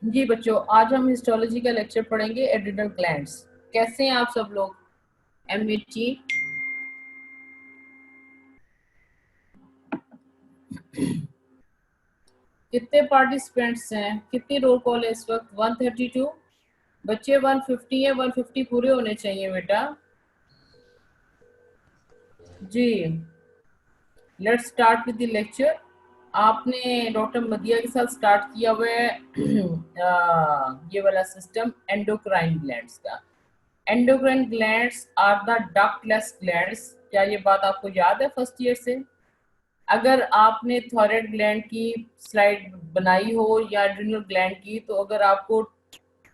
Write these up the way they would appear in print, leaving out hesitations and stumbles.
जी बच्चों, आज हम हिस्टोलॉजी का लेक्चर पढ़ेंगे, एड्रिनल ग्लैंड्स। कैसे हैं आप सब लोग? एमएटी कितने पार्टिसिपेंट्स हैं, कितनी रोल कॉल है इस वक्त? 132 बच्चे। 150 है, 150 पूरे होने चाहिए बेटा जी। Let's start with the lecture. आपने डॉक्टर मदिया के साथ स्टार्ट किया हुआ है ये वाला सिस्टम एंडोक्राइन ग्लैंड्स का। Endocrine glands are the ductless glands. क्या ये बात आपको याद है फर्स्ट ईयर से? अगर आपने थायराइड ग्लैंड की स्लाइड बनाई हो या एड्रिनल ग्लैंड की, तो अगर आपको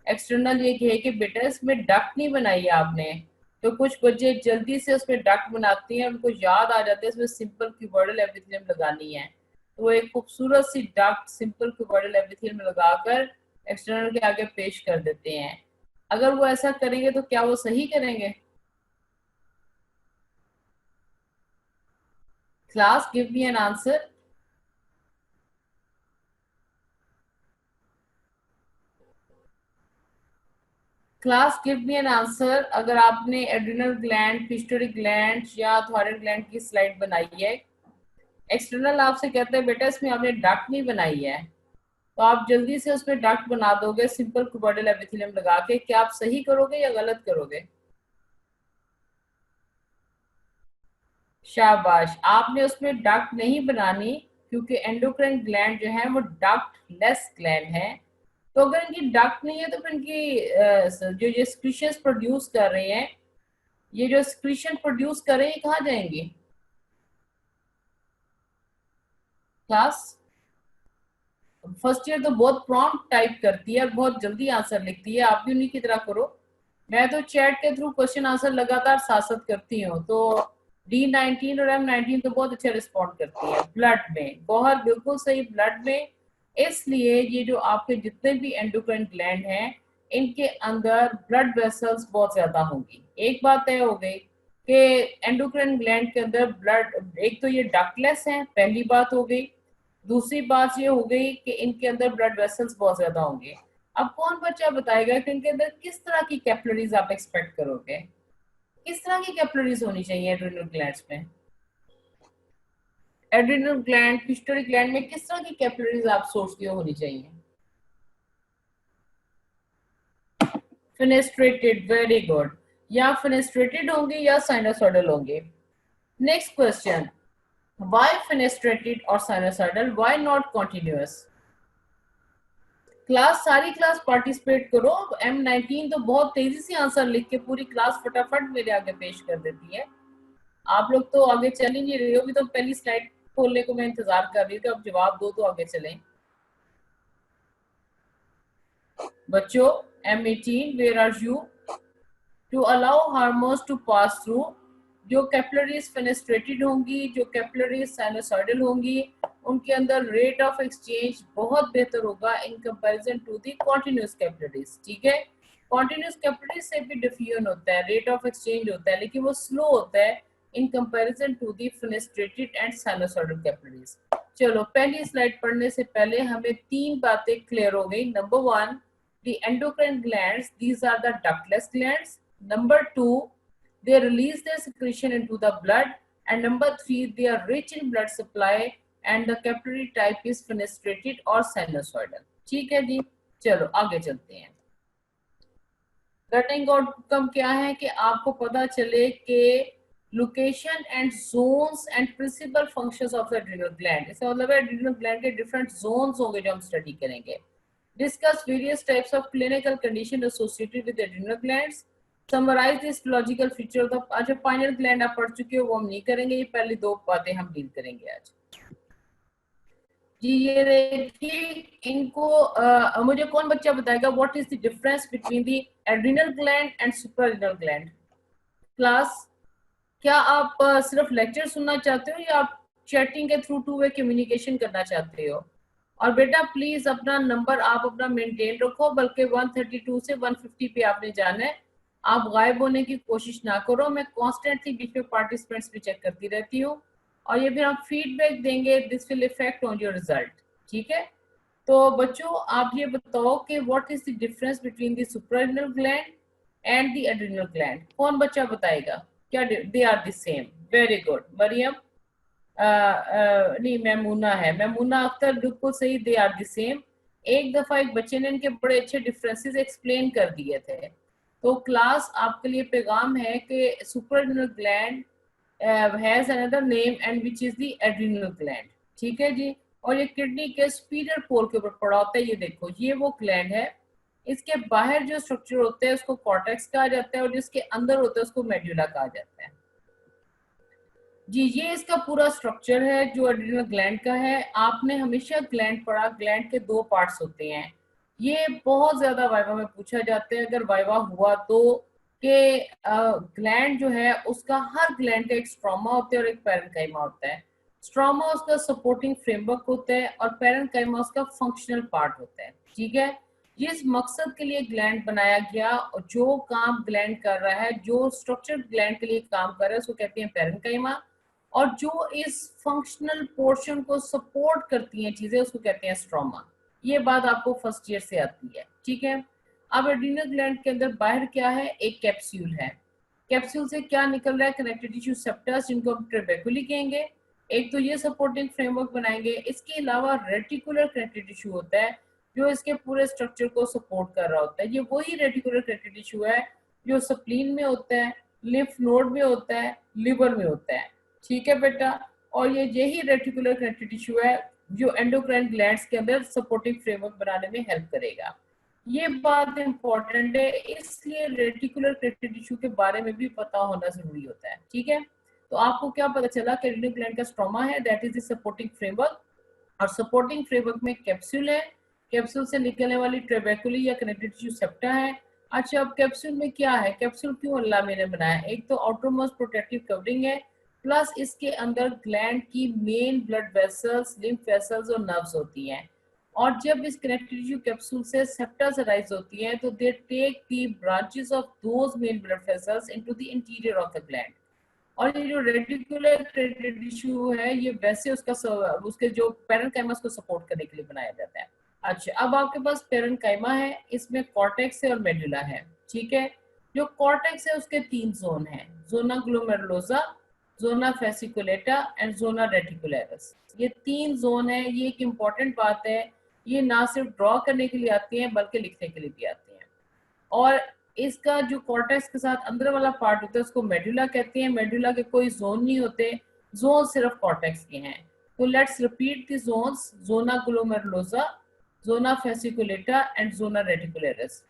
एक्सटर्नल ये कहे कि बेटा इसमें डक्ट नहीं बनाई है आपने, तो कुछ बच्चे जल्दी से उसमें डक्ट बनाते हैं, उनको याद आ जाता है इसमें सिंपल क्यूबोइडल एपिथेलियम लगानी है, तो वो एक खूबसूरत सी डक्ट सिंपल क्यूबोइडल एपिथेलियम लगाकर एक्सटर्नल के आगे पेश कर देते हैं। अगर वो ऐसा करेंगे तो क्या वो सही करेंगे? Class give me an answer. Class give me an answer. अगर आपने एड्रिनल ग्लैंड, पिट्यूटरी ग्लैंड या थायराइड ग्लैंड की स्लाइड बनाई है, एक्सटर्नल आपसे कहते हैं बेटा इसमें आपने डक्ट नहीं बनाई है, तो आप जल्दी से उसमें डक्ट बना दोगे सिंपल क्यूबोइडल एपिथेलियम लगा के। क्या आप सही करोगे या गलत करोगे? शाबाश, आपने उसमें डक्ट नहीं बनानी, क्योंकि एंडोक्राइन ग्लैंड जो है वो डक्ट लेस ग्लैंड है। तो अगर इनकी डक्ट नहीं है तो फिर इनकी जो ये स्क्रीशंस प्रोड्यूस कर रहे हैं, ये जो स्क्रीशन प्रोड्यूस कर रहे हैं, कहाँ जाएंगे क्लास? फर्स्ट ईयर तो बहुत प्रॉम्प्ट टाइप करती है और बहुत जल्दी आंसर लिखती है, आप भी उन्हीं की तरह करो। मैं तो चैट के थ्रू क्वेश्चन आंसर लगातार साथ साथ करती हूँ, तो D19 और M19 तो बहुत अच्छे रिस्पॉन्ड करती है। ब्लड में गौहर बिल्कुल सही, ब्लड में। इसलिए ये जो आपके जितने भी एंडोक्राइन ग्लैंड हैं, इनके अंदर ब्लड वेसल्स बहुत ज्यादा होंगी। एक बात तय हो गई कि एंडोक्राइन ग्लैंड के अंदर ब्लड, एक तो ये डक्टलेस है, पहली बात हो गई। दूसरी बात ये हो गई कि इनके अंदर ब्लड वेसल्स बहुत ज्यादा होंगे। अब कौन बच्चा बताएगा कि इनके अंदर किस तरह की कैपिलरीज आप एक्सपेक्ट करोगे? किस तरह की कैपिलरीज होनी चाहिए एड्रिनल ग्लैंड्स में? एड्रिनल ग्लैंड, पिट्यूटरी ग्लैंड में किस तरह की कैपिलरीज आप सोचते हो होनी चाहिए? Fenestrated, very good. या फेनेस्ट्रेटेड होंगे या साइनोसॉइडल होंगे। नेक्स्ट क्वेश्चन, व्हाई फेनेस्ट्रेटेड और sinusoidal, why not continuous? Class, सारी क्लास पार्टिसिपेट करो। M19 तो बहुत तेजी से आंसर लिख के पूरी क्लास फटाफट मेरे आगे पेश कर देती है। आप लोग तो आगे चल ही नहीं रही हो, अभी तो पहली स्लाइड खोलने को मैं इंतजार कर रही थी, अब जवाब दो तो आगे चलें। बच्चों, M18 where are you? To allow hormones to pass through, जो कैपिलरीज फेनेस्ट्रेटेड होंगी, जो कैपिलरीज साइनोसॉइडल होंगी, उनके अंदर रेट ऑफ एक्सचेंज बहुत बेहतर होगा in comparison to the continuous capillaries. ठीक है, कॉन्टिन्यूस कैपिलरीज से भी डिफ्यूजन होता है, रेट ऑफ एक्सचेंज होता है, लेकिन वो स्लो होता है in comparison to the fenestrated and sinusoidal capillaries. चलो, पहली स्लाइड पढ़ने से पहले हमें तीन बातें क्लियर हो गई। Number one, the endocrine glands, these are the ductless glands. Number two, they release their secretion into the blood. And number three, they are rich in blood supply and the capillary type is fenestrated or sinusoidal. ठीक है जी, चलो आगे चलते हैं। Cutting outcome क्या है कि आपको पता चले कि location and zones and principal functions of adrenal gland, इसका मतलब है एड्रिनल ग्लैंड के डिफरेंट जोन्स होंगे जो हम स्टडी करेंगे। Discuss various types of clinical condition associated with adrenal glands. Summarize the histological feature of the, अच्छा पाइनियल ग्लैंड आप पढ़ चुके हो, वो हम नहीं करेंगे, ये पहली दो बातें हम डील करेंगे आज जी। ये देखिए, इनको मुझे कौन बच्चा बताएगा what is the difference between the adrenal gland and suprarenal gland? Class, क्या आप सिर्फ लेक्चर सुनना चाहते हो या आप चैटिंग के थ्रू टू वे कम्युनिकेशन करना चाहते हो? और बेटा प्लीज अपना नंबर आप अपना मेंटेन रखो, बल्कि 132 से 150 पे आपने जाना है। आप गायब होने की कोशिश ना करो, मैं कॉन्स्टेंटली बीच में पार्टिसिपेंट्स भी चेक करती रहती हूँ, और ये फिर हम फीडबैक देंगे, this will effect on your result. ठीक है, तो बच्चों आप ये बताओ कि what is the difference between the suprarenal gland and the adrenal gland? कौन बच्चा बताएगा? क्या they are the same? Very good Maryam. नहीं मैमूना है, मैमूना अख्तर बिल्कुल सही, दे आर द सेम। एक दफा एक बच्चे ने इनके बड़े अच्छे डिफरेंसेस एक्सप्लेन कर दिए थे। तो क्लास आपके लिए पैगाम है कि suprarenal gland has another name and which is the adrenal gland. ठीक है जी। और ये किडनी के सुपीरियर पोल के ऊपर पड़ा होता है। ये देखो ये वो ग्लैंड है, इसके बाहर जो स्ट्रक्चर होते हैं उसको कॉर्टेक्स कहा जाता है और जिसके अंदर होता है उसको मेडुला कहा जाता है। जी ये इसका पूरा स्ट्रक्चर है जो एड्रिनल ग्लैंड का है। आपने हमेशा ग्लैंड पढ़ा, ग्लैंड के दो पार्ट्स होते हैं। ये बहुत ज्यादा वाइवा में पूछा जाता है, अगर वाइवा हुआ तो, कि ग्लैंड जो है उसका हर ग्लैंड का एक स्ट्रोमा होता है और एक पैरेन्काइमा होता है। स्ट्रोमा उसका सपोर्टिंग फ्रेमवर्क होता है और पैरेन्काइमा उसका फंक्शनल पार्ट होता है। ठीक है। जिस मकसद के लिए ग्लैंड बनाया गया और जो काम ग्लैंड कर रहा है, जो स्ट्रक्चर ग्लैंड के लिए काम कर रहा है उसको कहते हैं पैरेन्काइमा। और जो इस फंक्शनल पोर्शन को सपोर्ट करती हैं चीजें उसको कहते हैं स्ट्रोमा। ये बात आपको फर्स्ट ईयर से आती है। ठीक है। अब एड्रिनल ग्लैंड के अंदर बाहर क्या है? एक कैप्सूल है। कैप्सूल से क्या निकल रहा है? कनेक्टिव टिश्यू सेप्टस, जिनको हम ट्रेबेकुली कहेंगे। एक तो ये सपोर्टिंग फ्रेमवर्क बनाएंगे, इसके अलावा रेटिकुलर कनेक्टिव टिश्यू होता है जो इसके पूरे स्ट्रक्चर को सपोर्ट कर रहा होता है। ये वही रेटिकुलर कनेक्टिव टिश्यू है जो स्प्लीन में होता है, लिम्फ नोड में होता है, लिवर में होता है। ठीक है बेटा। और ये यही रेटिकुलर कनेक्टिव टिश्यू है जो एंडोक्राइन ग्लैंड्स के अंदर सपोर्टिंग फ्रेमवर्क बनाने में हेल्प करेगा। ये बात इंपॉर्टेंट है, इसलिए रेटिकुलर कनेक्टिव टिश्यू के बारे में भी पता होना जरूरी होता है। ठीक है। तो आपको क्या पता चला कि एड्रिनल ग्लैंड का स्ट्रोमा है, that is the supporting framework. और सपोर्टिंग फ्रेमवर्क में कैप्सूल है, कैप्सूल से निकलने वाली ट्रेबेकुली या कनेक्टिव टिश्यू सेप्टा है। अच्छा अब कैप्सूल में क्या है? कैप्सूल क्यों अल्लाह मैंने बनाया? एक तो आउटरमोस्ट प्रोटेक्टिव कवरिंग है, प्लस इसके अंदर ग्लैंड की main blood vessels, lymph vessels और नर्व्स होती हैं। और जब इस कनेक्टिव टिश्यू कैप्सूल से सेप्टास अराइज होती हैं तो they take the branches of those main blood vessels into the interior of the gland. और ये जो रेटिकुलर कनेक्टिव टिश्यू है ये वैसे उसके जो पैरेन्काइमा को सपोर्ट करने के लिए बनाया जाता है। अच्छा अब आपके पास पैरेन्काइमा है, इसमें कॉर्टेक्स है और मेडुला है। ठीक है। जो कॉर्टेक्स है उसके तीन जोन हैं, zona glomerulosa, zona fasciculata and zona reticularis. ये तीन जोन है। ये एक इम्पॉर्टेंट बात है, ये ना सिर्फ ड्रॉ करने के लिए आती हैं बल्कि लिखने के लिए भी आती हैं। और इसका जो कॉर्टेक्स के साथ अंदर वाला पार्ट होता है उसको मेडुला कहते हैं। मेडुला के कोई जोन नहीं होते, जोन सिर्फ कॉर्टेक्स के हैं। तो let's repeat the zones, zona glomerulosa, zona fasciculata and zona reticularis.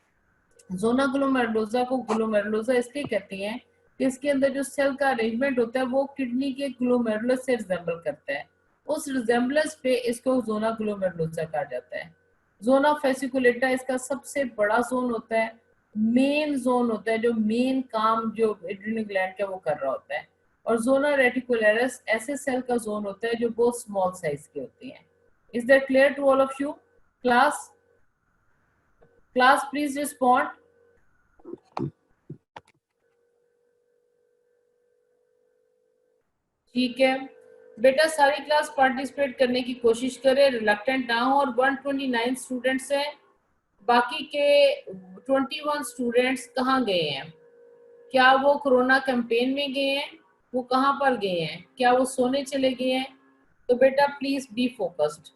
Zona glomerulosa को ग्लोमेरुलोसा इसलिए कहते हैं कि इसके अंदर जो सेल का अरेंजमेंट होता है वो किडनी के ग्लोमेरुलस से रिजेंबल करता है। उस रिजेंबलेंस पे इसको जोना ग्लोमेरुलोसा कहा जाता है। जोना फेसिकुलेटा इसका सबसे बड़ा जोन होता है, मेन जोन होता है, जो मेन काम जो एड्रिनल ग्लैंड का वो कर रहा होता है। और जोना रेटिकुलरिस ऐसे सेल का जोन होता है जो बहुत स्मॉल साइज के होते हैं। Is that clear to all of you? Class class please respond. ठीक है बेटा, सारी क्लास पार्टिसिपेट करने की कोशिश करें, रिलक्टेंट ना हो। और 129 स्टूडेंट्स हैं, बाकी के 21 स्टूडेंट्स कहाँ गए हैं? क्या वो कोरोना कैंपेन में गए हैं? वो कहाँ पर गए हैं? क्या वो सोने चले गए हैं? तो बेटा please be focused.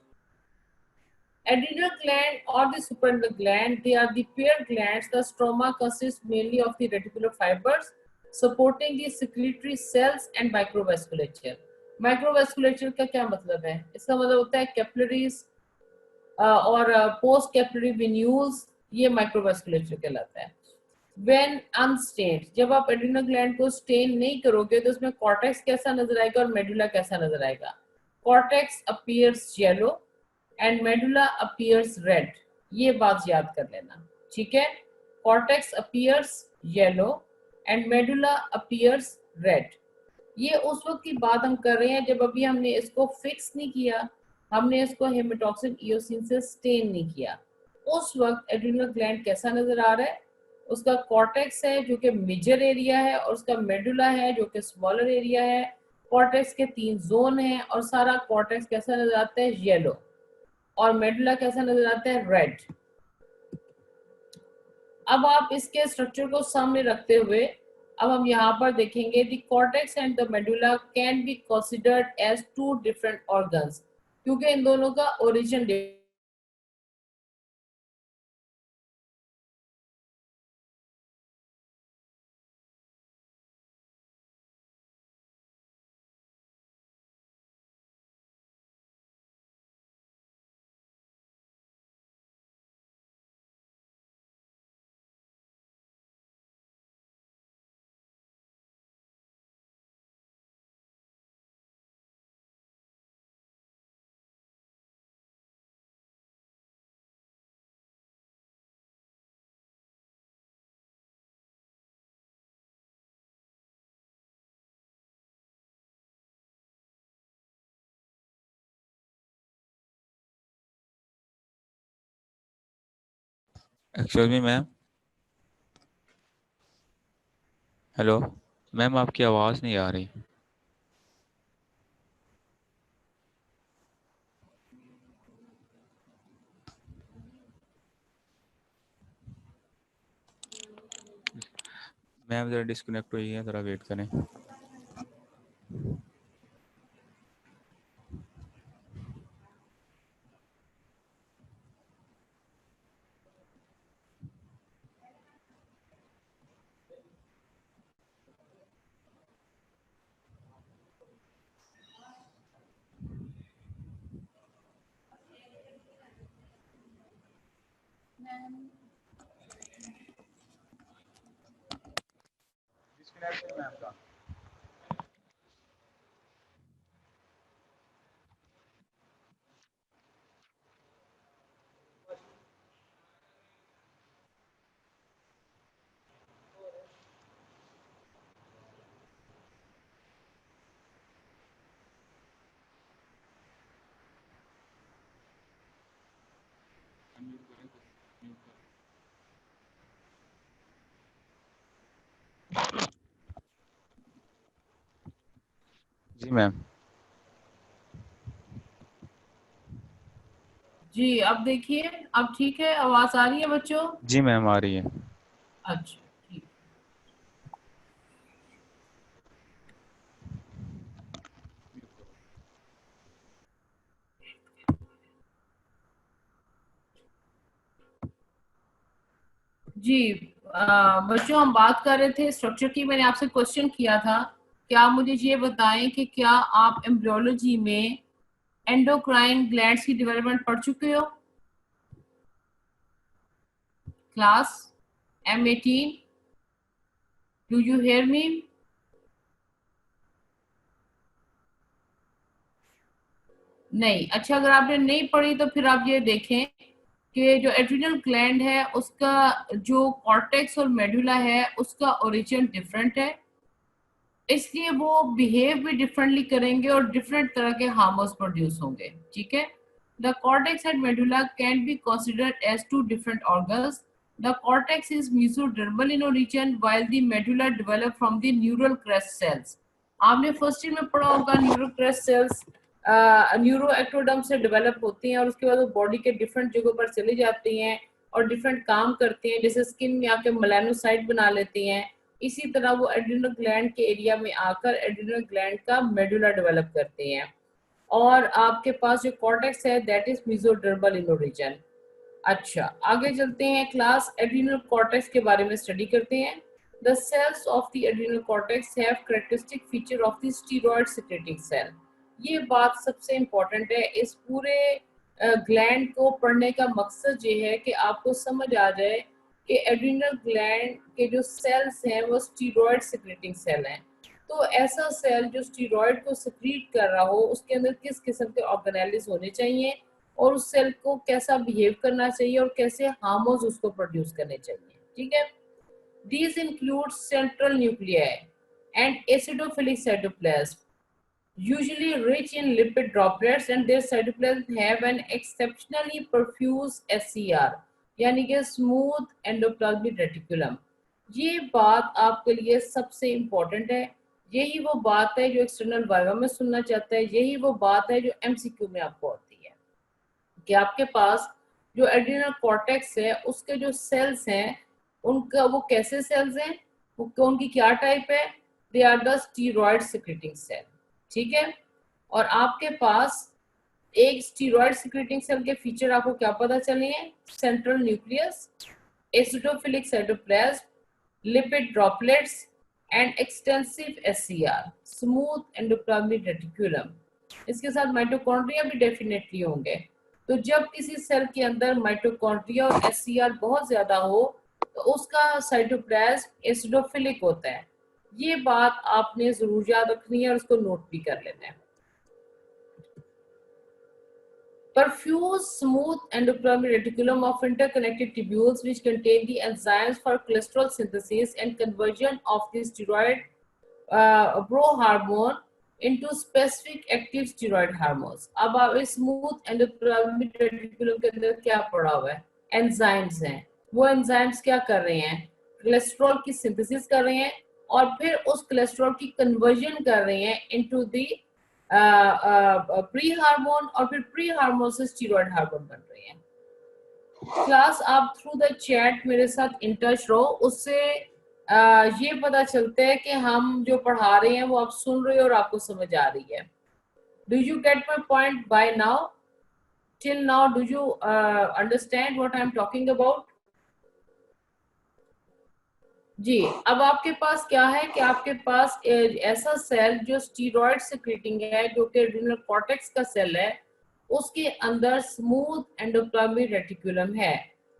Adrenal gland or the suprarenal gland, they are the paired glands. The stroma consists mainly of the reticular fibers supporting the secretory cells and microvasculature. माइक्रोवेस्कुलेचर का क्या मतलब है? इसका मतलब होता है कैपिलरीज और पोस्ट कैपिलरी वेन्यूल्स, ये माइक्रोवेस्कुलेचर कहलाता है। व्हेन अनस्टेन्ड, जब आप एड्रिनल ग्लैंड को स्टेन नहीं करोगे तो उसमें कॉर्टेक्स कैसा नजर आएगा और मेडुला कैसा नजर आएगा? Cortex appears yellow and medulla appears red. ये बात याद कर लेना। ठीक है। Cortex appears yellow and medulla appears red. ये उस वक्त की बात हम कर रहे हैं जब अभी हमने इसको फिक्स नहीं किया, हमने इसको हेमेटॉक्सिन इयोसिन से स्टेन नहीं किया। उस वक्त एड्रिनल ग्लैंड कैसा नजर आ रहा है? उसका कॉर्टेक्स है जो कि मेजर एरिया है और उसका मेडुला है जो कि स्मॉलर एरिया है। कॉर्टेक्स के तीन जोन हैं और सारा कॉर्टेक्स कैसा नजर आता है? येलो। और मेडुला कैसा नजर आता है, रेड। अब आप इसके स्ट्रक्चर को सामने रखते हुए अब हम यहाँ पर देखेंगे the cortex and the medulla can be considered as two different organs, क्योंकि इन दोनों का origin. Excuse me ma'am. Hello ma'am, आपकी आवाज़ नहीं आ रही। मैम ज़रा डिस्कनेक्ट हुई है, ज़रा वेट करें। जी मैम। जी अब देखिए, अब ठीक है, आवाज आ रही है बच्चों? जी मैम, आ रही है। अच्छा ठीक। जी बच्चों हम बात कर रहे थे स्ट्रक्चर की। मैंने आपसे क्वेश्चन किया था कि आप मुझे ये बताएं कि क्या आप एम्ब्रियोलॉजी में एंडोक्राइन ग्लैंड्स की डेवलपमेंट पढ़ चुके हो? Class M18, do you hear me? नहीं। अच्छा, अगर आपने नहीं पढ़ी तो फिर आप ये देखें कि जो एड्रिनल ग्लैंड है उसका जो कॉर्टेक्स और मेडुला है उसका ओरिजिन डिफरेंट है, इसलिए वो बिहेव भी डिफरेंटली करेंगे और डिफरेंट तरह के हार्मोन्स प्रोड्यूस होंगे। ठीक है। The cortex and medulla can be considered as two different organs. The cortex is mesodermal in origin while the medulla develop from the neural crest cells. आपने first year में पढ़ा होगा neural crest cells neuro ectoderm से develop होती हैं और उसके बाद वो बॉडी के डिफरेंट जगहों पर चली जाती हैं और डिफरेंट काम करती हैं, जैसे स्किन में आके मेलानोसाइट बना लेती हैं। इसी तरह वो एड्रिनल ग्लैंड के एरिया में आकर एड्रिनल ग्लैंड का मेडुला डेवलप करते हैं। और आपके पास जो कॉर्टेक्स है that is mesodermal in origin. अच्छा, आगे चलते हैं, क्लास एड्रिनल कॉर्टेक्स के बारे में स्टडी करते हैं। The cells of the adrenal cortex have characteristic feature of the steroid secreting cell. ये बात सबसे इंपॉर्टेंट है। इस पूरे ग्लैंड को पढ़ने का मकसद ये है कि आपको समझ आ जाए कि एड्रिनल ग्लैंड के जो सेल्स हैं वो स्टीरॉयड सिक्रेटिंग सेल हैं। तो ऐसा सेल जो स्टीरॉयड को सिक्रीट कर रहा हो उसके अंदर किस किस्म के ऑर्गेनेलिज होने चाहिए और उस सेल को कैसा बिहेव करना चाहिए और कैसे हार्मोन्स उसको प्रोड्यूस करने चाहिए। ठीक है। These include central nuclei and acidophilic cytoplasm, usually rich in lipid droplets, and their cytoplasm have an exceptionally perfuse SCR, यानी कि स्मूथ एंडोप्लाज्मिक रेटिकुलम। ये बात आपके लिए सबसे इम्पोर्टेंट है। यही वो बात है जो एक्सटर्नल वाइवा में सुनना चाहता है, यही वो बात है जो MCQ में आपको आती है। कि आपके पास जो एड्रिनल कॉर्टेक्स है उसके जो सेल्स हैं उनका वो कैसे सेल्स हैं, उनकी क्या टाइप है, they are the steroid secreting cell. ठीक है, और आपके पास एक स्टीरॉयड सिक्रेटिंग सेल के फीचर आपको क्या पता चले हैं, central nucleus, acidophilic cytoplasm, lipid droplets and extensive SCR, smooth endoplasmic reticulum. इसके साथ माइटोकॉन्ड्रिया भी डेफिनेटली होंगे। तो जब किसी सेल के अंदर माइटोकॉन्ड्रिया और एससीआर बहुत ज्यादा हो तो उसका साइटोप्लाज्म एसिडोफिलिक होता है। ये बात आपने जरूर याद रखनी है और उसको नोट भी कर लेना है। Perfuse smooth endoplasmic reticulum of interconnected tubules which contain the enzymes for cholesterol synthesis and conversion of the steroid prohormone into specific active steroid hormones। अब आप इस स्मूथ एंडोप्लाज्मिक रेटिकुलम के अंदर क्या पड़ा हुआ है, एंजाइम्स हैं। वो एंजाइम्स क्या कर रहे हैं, कोलेस्ट्रॉल की सिंथेसिस कर रहे हैं और फिर उस कोलेस्ट्रॉल की कन्वर्जन कर रहे हैं इनटू दी प्री हार्मोन और फिर प्री हार्मोन से स्टीरॉयड हार्मोन बन रहे हैं। क्लास आप थ्रू द चैट मेरे साथ इन टच रहो, उससे ये पता चलता है कि हम जो पढ़ा रहे हैं वो आप सुन रहे हो और आपको समझ आ रही है। Do you get my point by now, till now do you understand what I am talking about? जी, अब आपके पास क्या है कि आपके पास ऐसा सेल जो स्टीरॉयड सिक्रेटिंग है, जो कि एड्रिनल कॉर्टेक्स का सेल है, उसके अंदर स्मूथ एंडोप्लाज्मिक रेटिकुलम है।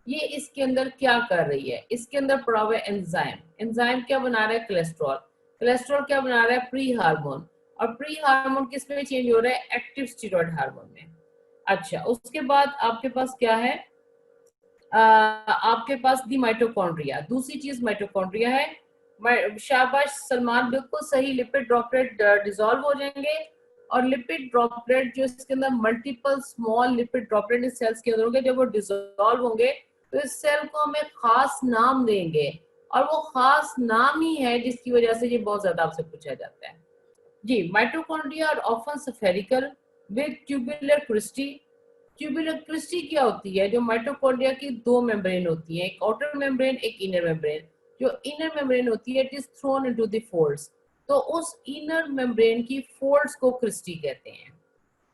ये इसके अंदर क्या कर रही है, इसके अंदर पड़ा हुआ है एंजाइम। एंजाइम क्या बना रहा है, कोलेस्ट्रॉल। कोलेस्ट्रॉल क्या बना रहा है, प्री हार्मोन। और प्री हार्मोन किस में चेंज हो रहा है, एक्टिव स्टीरॉयड हार्मोन में। अच्छा, उसके बाद आपके पास क्या है, आपके पास दी माइटोकॉन्ड्रिया। दूसरी चीज माइटोकॉन्ड्रिया है। शाबाश सलमान, बिल्कुल सही। लिपिड ड्रॉपलेट डिसॉल्व हो जाएंगे और लिपिड ड्रॉपलेट जो इसके अंदर मल्टीपल स्मॉल लिपिड ड्रॉपलेट इस सेल्स के अंदर होंगे, जब वो डिसॉल्व होंगे तो इस सेल को हम एक खास नाम देंगे और वो खास नाम ही है जिसकी वजह से ये बहुत ज्यादा आपसे पूछा जाता है। जी, mitochondria are often spherical with tubular cristae. Tubular cristae क्या होती है, जो माइटोकॉन्ड्रिया की दो मेम्ब्रेन होती है, एक आउटर मेम्ब्रेन एक इनर मेम्ब्रेन। जो इनर मेम्ब्रेन होती है it is thrown into the folds, तो उस इनर मेम्ब्रेन की फोल्ड्स को क्रिस्टी कहते हैं।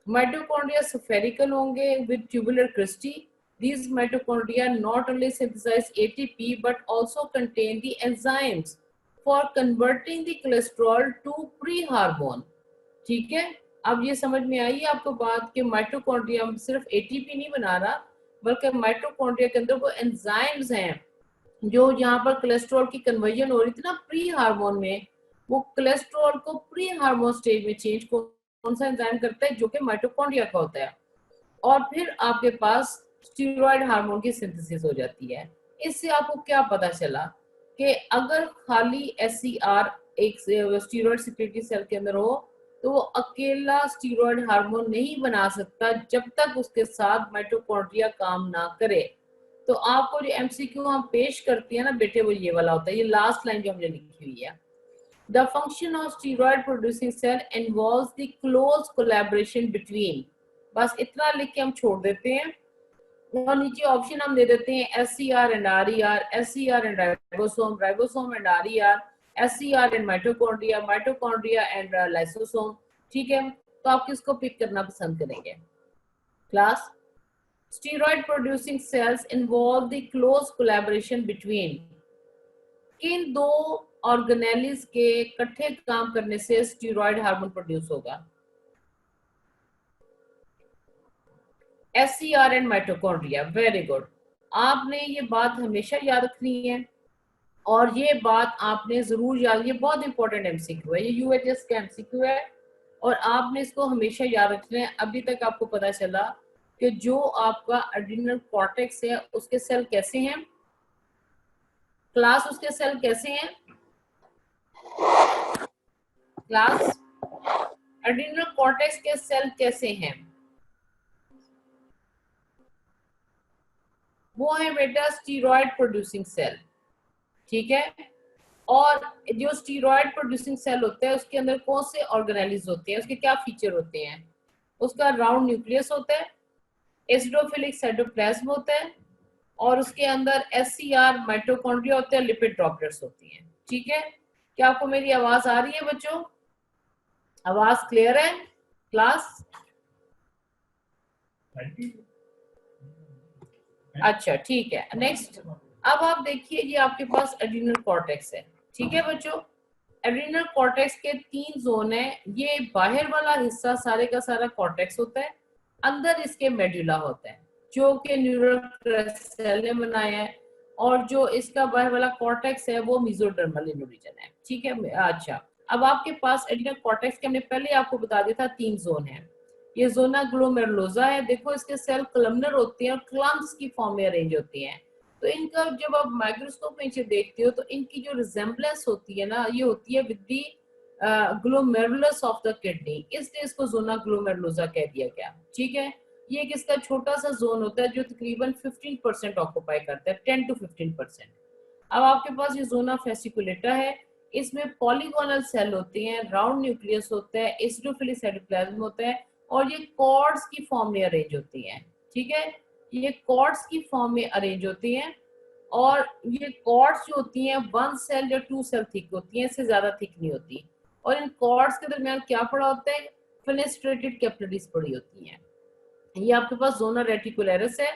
माइटोकॉन्ड्रिया स्फेरिकल होंगे with tubular cristae. These mitochondria not only synthesize ATP but also contain the enzymes for converting the cholesterol to pre-hormone। ठीक है, अब ये समझ में आई है आपको बात कि माइटोकॉन्ड्रिया सिर्फ एटीपी नहीं बना रहा, बल्कि माइटोकॉन्ड्रिया के अंदर वो एंजाइम्स हैं जो यहाँ पर कोलेस्ट्रॉल की कन्वर्जन हो रही थी ना प्री हार्मोन में, वो कोलेस्ट्रॉल को प्री हार्मोन स्टेज में चेंज कौन सा एंजाइम करता है, जो कि माइटोकॉन्ड्रिया का होता है। और फिर आपके पास स्टीरॉयड हार्मोन की सिंथेसिस हो जाती है। इससे आपको क्या पता चला कि अगर खाली एससीआर एक स्टीरॉयड सिक्रेटरी सेल के अंदर हो तो वो अकेला स्टीरॉयड हार्मोन नहीं बना सकता जब तक उसके साथ माइटोकॉन्ड्रिया काम ना करे। तो आपको जो एमसीक्यू हम पेश करते हैं ना बेटे, वो ये वाला होता है, ये लास्ट लाइन जो हमने लिखी हुई है। The function of steroid producing cell involves the close collaboration between, बस इतना लिख के हम छोड़ देते हैं और नीचे ऑप्शन हम दे देते हैं SCR and RER, SCR and ribosome, ribosome and RER, SCR and mitochondria, mitochondria and lysosome। ठीक है, तो आप किसको पिक करना पसंद करेंगे class? Steroid producing cells involve the close collaboration between, किन दो ऑर्गेनेलिस के इकट्ठे काम करने से स्टीरॉयड हार्मोन प्रोड्यूस होगा? SCR and mitochondria. Very good, आपने ये बात हमेशा याद रखनी है और ये बात आपने जरूर याद, ये बहुत इंपॉर्टेंट एमसीक्यू है, ये यूएचएस का एमसीक्यू है और आपने इसको हमेशा याद रखना है। अभी तक आपको पता चला कि जो आपका एड्रिनल कॉर्टेक्स है उसके सेल कैसे हैं क्लास, उसके सेल कैसे हैं क्लास? एड्रिनल कॉर्टेक्स के सेल कैसे हैं? वो है बेटा स्टीरॉयड प्रोड्यूसिंग सेल। ठीक है, और जो स्टीरॉयड प्रोड्यूसिंग सेल होता है उसके अंदर कौन से ऑर्गेनेलिज होते हैं, उसके क्या फीचर होते हैं? उसका राउंड न्यूक्लियस होता है, एसिडोफिलिक साइटोप्लाज्म होता है और उसके अंदर एससीआर माइटोकॉन्ड्रिया होते हैं, लिपिड ड्रॉपलेट्स होती हैं। ठीक है, क्या आपको मेरी आवाज आ रही है बच्चों? आवाज क्लियर है क्लास? अच्छा ठीक है, नेक्स्ट। अब आप देखिए ये आपके पास एड्रिनल कॉर्टेक्स है। ठीक है बच्चों, एड्रिनल कॉर्टेक्स के 3 जोन है। ये बाहर वाला हिस्सा सारे का सारा कॉर्टेक्स होता है, अंदर इसके मेडुला होता है जो कि न्यूरल सेल ने बनाया है, और जो इसका बाहर वाला कॉर्टेक्स है वो मेसोडर्मल इन ओरिजिन है। ठीक है, अच्छा अब आपके पास एड्रिनल कॉर्टेक्स के हमने पहले आपको बता दिया था 3 जोन है। ये जोना ग्लोमेरुलोसा है, देखो इसके सेल कलमनर होते हैं और क्लम्स की फॉर्म में अरेंज होती हैं। तो इनका जब आप माइक्रोस्कोप में नीचे देखते हो तो इनकी जो रिजेम्बलेंस होती है ना, ये होती है with the glomerulus of the kidney, इसलिए इसको जोना ग्लोमेरुलोसा कह दिया गया। ठीक है, ये एक इसका छोटा सा जोन होता है जो तकरीबन 15% ऑक्यूपाई करता है, 10 to 15%। अब आपके पास ये जोना फेसिकुलेटा है, इसमें पॉलीगोनल सेल होते हैं, राउंड न्यूक्लियस होता है, एसिडोफिलिक साइटोप्लाज्म होता है और ये कॉर्ड्स की फॉर्म में अरेंज होती हैं। ठीक है, ये कॉर्ड्स की फॉर्म में अरेंज होती हैं और ये कॉर्ड्स जो होती हैं 1 सेल या 2 सेल थिक होती हैं, इससे ज्यादा थिक नहीं होती। और इन कॉर्ड्स के दरमियान क्या पड़ा होता है? फेनेस्ट्रेटेड कैपिलरीज पड़ी होती हैं। ये आपके पास जोना रेटिकुलरिस है।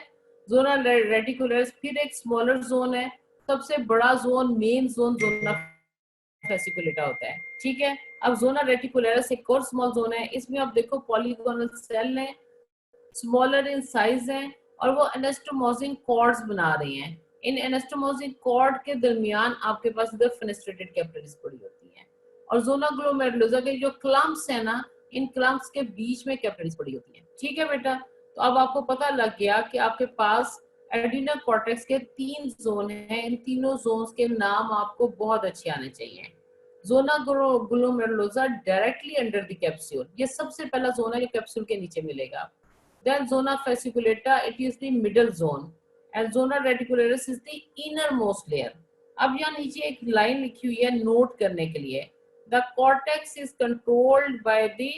जोना रेटिकुलरिस फिर एक स्मॉलर जोन है, सबसे बड़ा zone main zone zona fasciculata होता है। ठीक है, अब जोना रेटिकुलरिस एक और स्मॉल जोन है, इसमें आप देखो पॉलीगोनल सेल है, स्मॉलर इन साइज हैं और वो एनास्टोमोसिंग कॉर्ड्स बना रही हैं। इन एनास्टोमोसिंग कॉर्ड के दरमियान आपके पास इधर फेनेस्ट्रेटेड कैपिलरीज पड़ी होती हैं और जोना ग्लोमेरुलोसा के जो क्लम्प्स है ना, इन क्लम्प्स के बीच में कैपिलरीज पड़ी होती हैं। ठीक है बेटा, तो अब आपको पता लग गया कि आपके पास एड्रिनल कॉर्टेक्स के 3 जोन हैं। इन तीनों जोन्स के नाम आपको बहुत अच्छे आने चाहिए। Zona glomerulosa directly under the capsule, ये सबसे पहला जोन है, ये कैप्सूल के नीचे मिलेगा। Then zona fasciculata, it is the middle zone, and zona reticularis is the innermost layer. अब यहाँ नीचे एक लाइन लिखी हुई है नोट करने के लिए। The cortex is controlled by the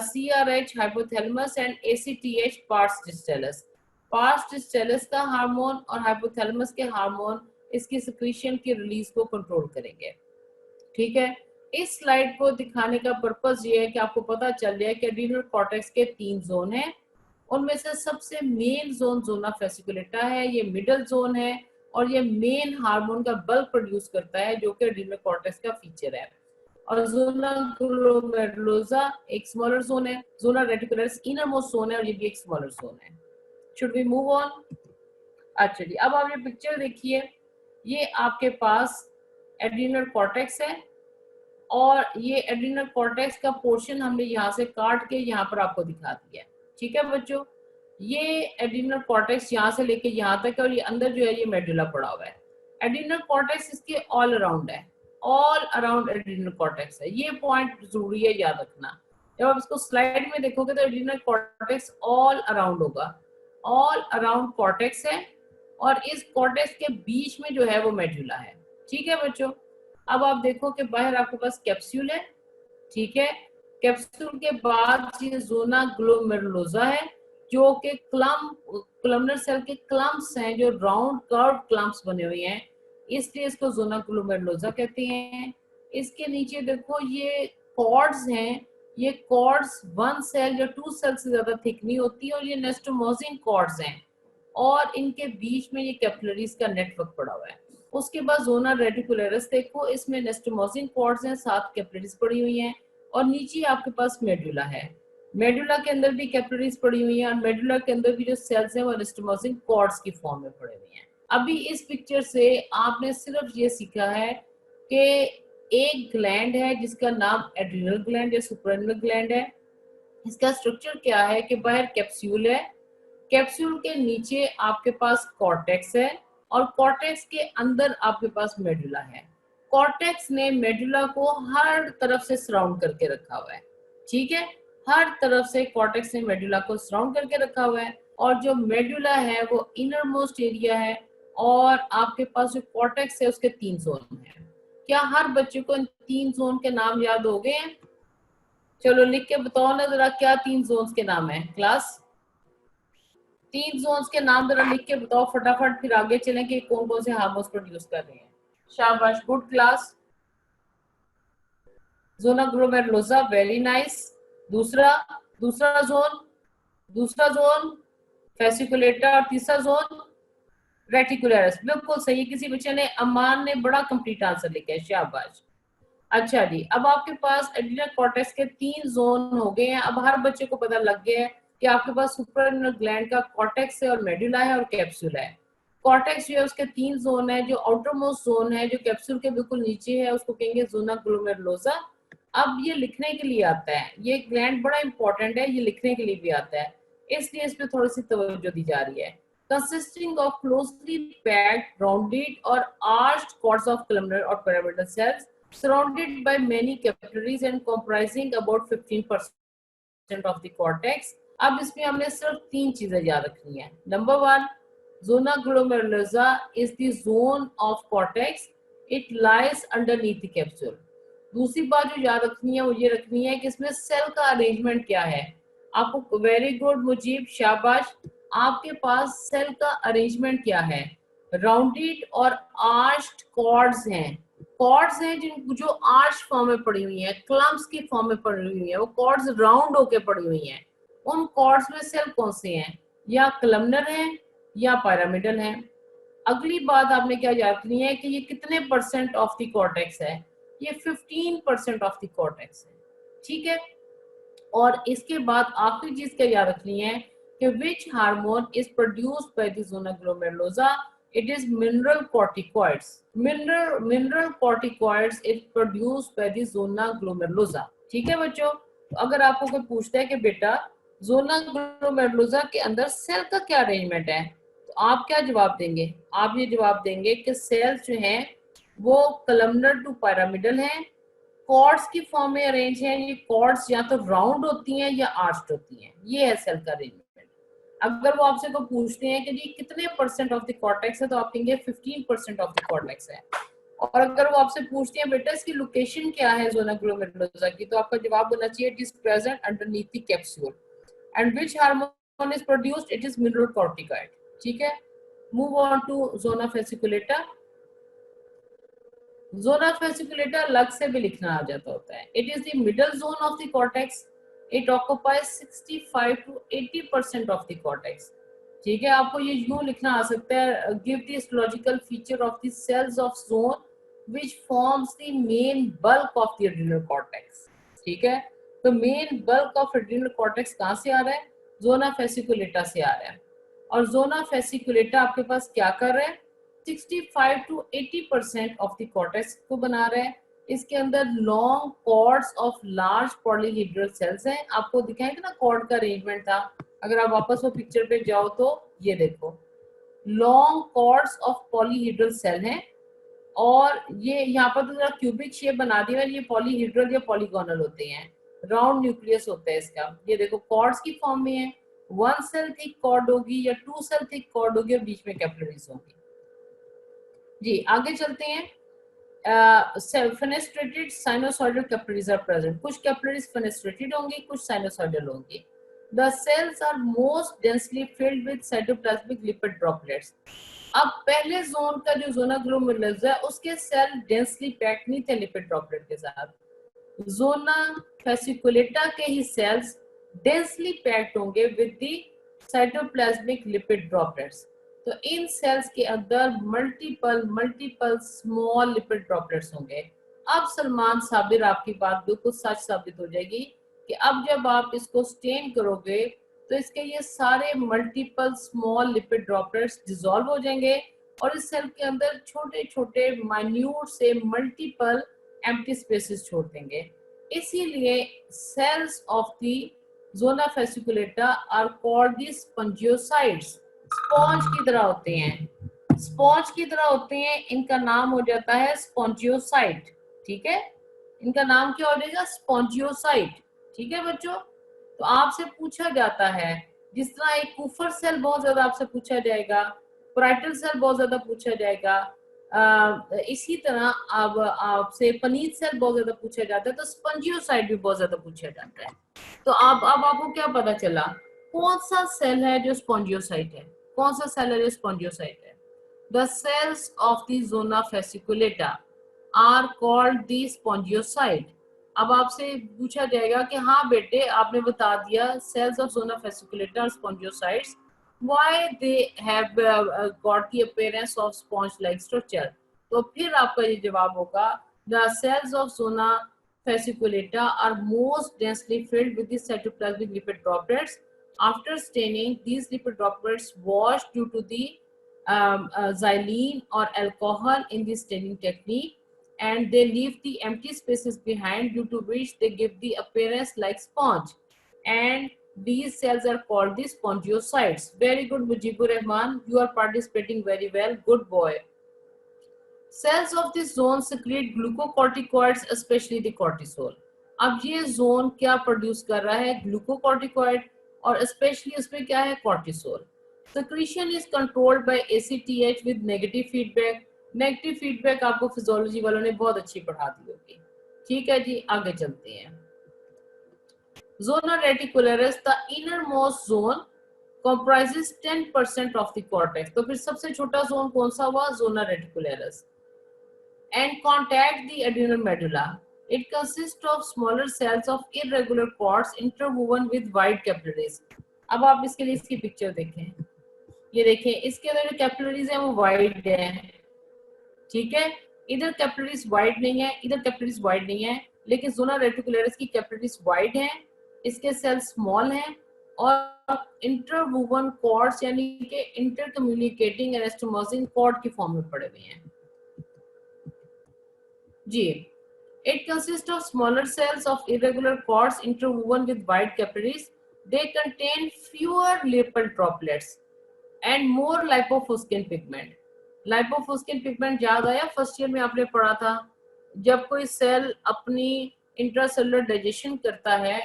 CRH hypothalamus and ACTH pars distalis. Pars distalis का हार्मोन और hypothalamus के हार्मोन इसकी सिक्रीशन की रिलीज को कंट्रोल करेंगे। ठीक है, इस स्लाइड को दिखाने का पर्पस ये है कि आपको पता चल जाए कि एड्रिनल कॉर्टेक्स के 3 जोन हैं, उनमें से सबसे मेन जोन जोना फेसिकुलेटा है, ये मिडल जोन है और ये मेन हार्मोन का बल्क प्रोड्यूस करता है जो कि एड्रिनल कॉर्टेक्स का फीचर है। और जोना ग्लोमेरुलोसा एक स्मॉलर जोन है, zona reticularis innermost zone है और ये भी एक स्मॉलर जोन है। Should we move on? अच्छा जी, अब आप ये पिक्चर देखिए, ये आपके पास एड्रिनल कॉर्टेक्स है और ये एड्रिनल कॉर्टेक्स का पोर्शन हमने यहाँ से काट के यहाँ पर आपको दिखा दिया है। ठीक है बच्चों, ये एड्रिनल कॉर्टेक्स यहाँ से लेके यहाँ तक है और ये अंदर जो है ये मेडुला पड़ा हुआ है। एड्रिनल कॉर्टेक्स इसके ऑल अराउंड है, ऑल अराउंड एड्रिनल कॉर्टेक्स है, ये पॉइंट जरूरी है याद रखना। जब आप इसको स्लाइड में देखोगे तो एड्रिनल कॉर्टेक्स ऑल अराउंड होगा, ऑल अराउंड कॉर्टेक्स है और इस कॉर्टेक्स के बीच में जो है वो मेडुला है। ठीक है बच्चों, अब आप देखो कि बाहर आपके पास कैप्सूल है। ठीक है, कैप्सूल के बाद ये जोना ग्लोमेरुलोसा है जो कि कलमनर सेल के क्लम्प्स हैं, जो राउंड कर्व क्लम्प्स बने हुए हैं, इसलिए इसको जोना ग्लोमेरुलोसा कहते हैं। इसके नीचे देखो ये कॉर्ड्स हैं, ये कॉर्ड्स 1 सेल या 2 सेल से ज्यादा थिक नहीं होती और ये नेस्टोमोसिंग कॉर्ड्स हैं और इनके बीच में ये कैपिलरीज का नेटवर्क पड़ा हुआ है। उसके बाद जोना रेटिकुलरिस देखो, इसमें नेस्टोमोसिंग कॉर्ड्स हैं, 7 कैपिलरीज पड़ी हुई हैं और नीचे आपके पास मेडुला है। मेडुला के अंदर भी कैपिलरीज पड़ी हुई हैं और मेडुला के अंदर भी जो सेल्स हैं वो नेस्टोमोसिंग कॉर्ड्स की फॉर्म में पड़े हुए हैं। अभी इस पिक्चर से आपने सिर्फ ये सीखा है कि एक ग्लैंड है जिसका नाम एड्रिनल ग्लैंड या सुप्रारेनल ग्लैंड है। इसका स्ट्रक्चर क्या है कि बाहर कैप्सूल है, कैप्सूल के नीचे आपके पास कॉर्टेक्स है और कॉर्टेक्स के अंदर आपके पास मेडुला है। कॉर्टेक्स ने मेडुला को हर तरफ से सराउंड करके रखा हुआ है। ठीक है, हर तरफ से कॉर्टेक्स ने मेडुला को सराउंड करके रखा हुआ है और जो मेडुला है वो इनर मोस्ट एरिया है और आपके पास जो कॉर्टेक्स है उसके 3 जोन है। क्या हर बच्चे को इन 3 जोन के नाम याद हो गए हैं? चलो लिख के बताओ ना जरा, क्या 3 जोन्स के नाम है क्लास? 3 जोन्स के नाम जरा लिख के बताओ फटाफट, फिर आगे चलें कि कौन कौन से हार्मोन्स प्रोड्यूस कर रहे हैं। शाबाश, good class. Zona glomerulosa, very nice. दूसरा दूसरा जोन दूसरा जोन फेसिकुलेटा, और तीसरा जोन रेटिकुलरिस। बिल्कुल सही, किसी बच्चे ने, अमान ने बड़ा कंप्लीट आंसर लिखा है, शाबाश। अच्छा जी, अब आपके पास एड्रिनल कॉर्टेक्स के 3 जोन हो गए हैं। अब हर बच्चे को पता लग गया है कि आपके पास सुप्रारेनल ग्लैंड का कॉर्टेक्स है और मेडुला है और कैप्सूल है। कॉर्टेक्स जो है उसके 3 जोन है। जो आउटर मोस्ट जोन है जो कैप्सूल के बिल्कुल नीचे है उसको कहेंगे जोना ग्लोमेरुलोसा। अब ये लिखने के लिए आता है, ये ग्लैंड बड़ा इंपॉर्टेंट है, ये लिखने के लिए भी आता है, इसलिए इस पे थोड़ी सी तवज्जो दी जा रही है। Consisting of closely packed, rounded or arched cords of columnar or pyramidal cells surrounded by many capillaries and comprising about 15% of the cortex. अब इसमें हमने सिर्फ 3 चीजें याद रखनी है। Number 1, zona glomerulosa is the zone of cortex. It lies underneath the capsule. दूसरी बात जो याद रखनी है वो ये रखनी है कि इसमें सेल का अरेंजमेंट क्या है। आपको, वेरी गुड मुजीब, शाबाश। आपके पास सेल का अरेंजमेंट क्या है? राउंडेड और आर्च्ड कॉर्ड्स हैं। कॉर्ड्स हैं जो आर्च फॉर्म में पड़ी हुई हैं, क्लम्प्स की फॉर्म में पड़ी हुई हैं, वो कॉर्ड्स राउंड होके पड़ी हुई हैं। उन कॉर्ड्स में सेल कौन से हैं? या कलमनर हैं या पिरामिडल हैं। अगली बात आपने क्या याद रखनी है कि ये कितने परसेंट ऑफ द कॉर्टेक्स है? ये 15% ऑफ द कॉर्टेक्स है, ठीक है। और इसके बाद आखिरी चीज क्या याद रखनी है कि which hormone is produced by the zona glomerulosa? It is mineral corticoids. Mineral corticoids is produced by the zona glomerulosa, ठीक है बच्चों। तो अगर आपको कोई पूछता है कि बेटा जोना ग्लोमेरुलोसा के अंदर सेल का क्या अरेंजमेंट है, तो आप क्या जवाब देंगे? आप ये जवाब देंगे कि सेल्स जो हैं वो कलमनर टू पिरामिडल हैं, कॉर्ड्स की फॉर्म में अरेंज हैं। ये कॉर्ड्स या तो राउंड होती हैं या आर्च्ड होती हैं, ये है सेल का अरेंजमेंट। अगर वो आपसे को पूछते हैं कि जी कितने परसेंट ऑफ द कॉर्टेक्स है, तो आप कहेंगे 15% ऑफ द कॉर्टेक्स है। और अगर वो आपसे पूछते हैं बेटा इसकी लोकेशन क्या है जोना ग्लोमेरुलोसा की, तो आपका जवाब होना चाहिए it is present underneath the capsule. And which hormone is produced? It is mineral corticoid, ठीक है। Move on to zona fasciculata. Zona fasciculata अलग से भी लिखना आ जाता होता है। It is the middle zone of the cortex. It occupies 65 to 80% of the cortex, ठीक है। आपको ये यूं लिखना आ सकता है, give the histological feature of the cells of zone which forms the main bulk of the adrenal cortex, ठीक है। तो main bulk of adrenal cortex कहां से आ रहा है? जोना फेसिकुलेटा से आ रहा है। और जोना फेसिकुलेटा आपके पास क्या कर रहा है? 65 to 80% ऑफ द कॉर्टेक्स को बना रहा है। इसके अंदर long cords of large polyhedral cells हैं। आपको दिखाएंगे ना कॉर्ड का अरेंजमेंट था, अगर आप वापस वो पिक्चर पे जाओ तो ये देखो, long cords of polyhedral cell हैं। और ये यहाँ पर तो जरा क्यूबिक शेप बना दी है, ये पॉलीहेड्रल या पॉलीगोनल होते हैं, राउंड न्यूक्लियस होता है इसका। ये देखो कॉर्ड्स की फॉर्म में है, 1 सेल थिक कॉर्ड होगी या 2 सेल थिक कॉर्ड होगी और बीच में कैपिलरीज होंगी। जी आगे चलते हैं। Fenestrated sinusoidal capillaries are present. कुछ कैपिलरीज फेनेस्ट्रेटेड होंगी, कुछ साइनोसॉइडल होंगी। The cells are most densely filled with cytoplasmic lipid droplets. अब पहले जोन का जो जोना ग्लोमेरुलस है उसके सेल डेंसली पैक्ड नहीं थे लिपिड ड्रॉपलेट के साथ। जोना फेसिकुलेटा के ही सेल्स डेंसली पैक्ड होंगे with the cytoplasmic lipid droplets. तो इन सेल्स के अंदर मल्टीपल स्मॉल लिपिड ड्रॉपलेट्स होंगे। अब सलमान साबिर आपकी बात बिल्कुल सच साबित हो जाएगी कि अब जब आप इसको स्टेन करोगे तो इसके ये सारे multiple small lipid droplets dissolve हो जाएंगे और इस सेल के अंदर छोटे छोटे माइन्यूट से मल्टीपल एम्प्टी स्पेसेस छोड़ देंगे। इसीलिए cells of the zona fasciculata are called the spongiocytes. Sponge की तरह होते हैं, स्पॉन्ज की तरह होते हैं, इनका नाम हो जाता है स्पॉन्जियोसाइट, ठीक है। इनका नाम क्या हो जाएगा? स्पॉन्जियोसाइट, ठीक है बच्चों। तो आपसे पूछा जाता है, जिस तरह एक कुफर सेल बहुत ज्यादा आपसे पूछा जाएगा, पराइटल सेल बहुत ज्यादा पूछा जाएगा, इसी तरह अब आपसे पनीत सेल बहुत ज्यादा पूछा जाता है, तो स्पंजियोसाइट भी बहुत ज्यादा पूछा जाता है। तो अब आपको क्या पता चला कौन सा सेल है जो स्पॉन्जियोसाइट है? कौन सा सेल है जो स्पॉन्जियोसाइट है? The cells of the zona fasciculata are called the spongiocyte. अब आपसे पूछा जाएगा कि हाँ बेटे आपने बता दिया सेल्स ऑफ जोना फेसिकुलेटा और spongiocytes, why they have got the appearance of sponge like structure. तो फिर आपका ये जवाब होगा the cells of zona fasciculata are most densely filled with the cytoplasmic lipid droplets. After staining, these lipid droplets wash due to the xylene or alcohol in the staining technique, and they leave the empty spaces behind, due to which they give the appearance like sponge. And these cells are called the spongiocytes. Very good, Mujibur Rahman. You are participating very well. Good boy. Cells of this zone secrete glucocorticoids, especially the cortisol. अब ये zone क्या produce कर रहा है? Glucocorticoid, और specially उसमें क्या है? Cortisol. Secretion is controlled by ACTH with negative feedback. Negative feedback आपको फिजियोलॉजी वालों ने बहुत अच्छी पढ़ा दी होगी. ठीक है जी, आगे चलते हैं. Zona reticularis, the innermost zone, comprises 10% of the cortex. तो फिर सबसे छोटा जोन कौन सा हुआ? Zona reticularis. And contact the adrenal medulla. It consists of smaller cells of irregular cords interwoven with wide capillaries. अब आप इसके लिए इसकी पिक्चर देखें. ये देखें, इसके अंदर जो कैपिलरीज हैं वो वाइड हैं. ठीक है, इधर कैपिलरीज वाइड नहीं है, इधर कैपिलरीज वाइड नहीं है, लेकिन जोना रेटिकुलरिस की कैपिलरीज वाइड हैं, इसके सेल स्मॉल हैं और इंटरवूवन कॉर्ड्स यानी कि इंटर कम्युनिकेटिंग एनास्टोमोसिन कॉर्ड की फॉर्म में पड़े हुए हैं जी. It consists of smaller cells of irregular cords interwoven with wide capillaries. They contain fewer lipid droplets and more lipofuscin pigment. Lipofuscin pigment याद आया? फर्स्ट ईयर में आपने पढ़ा था. जब कोई सेल अपनी इंट्रासेलुलर डाइजेशन करता है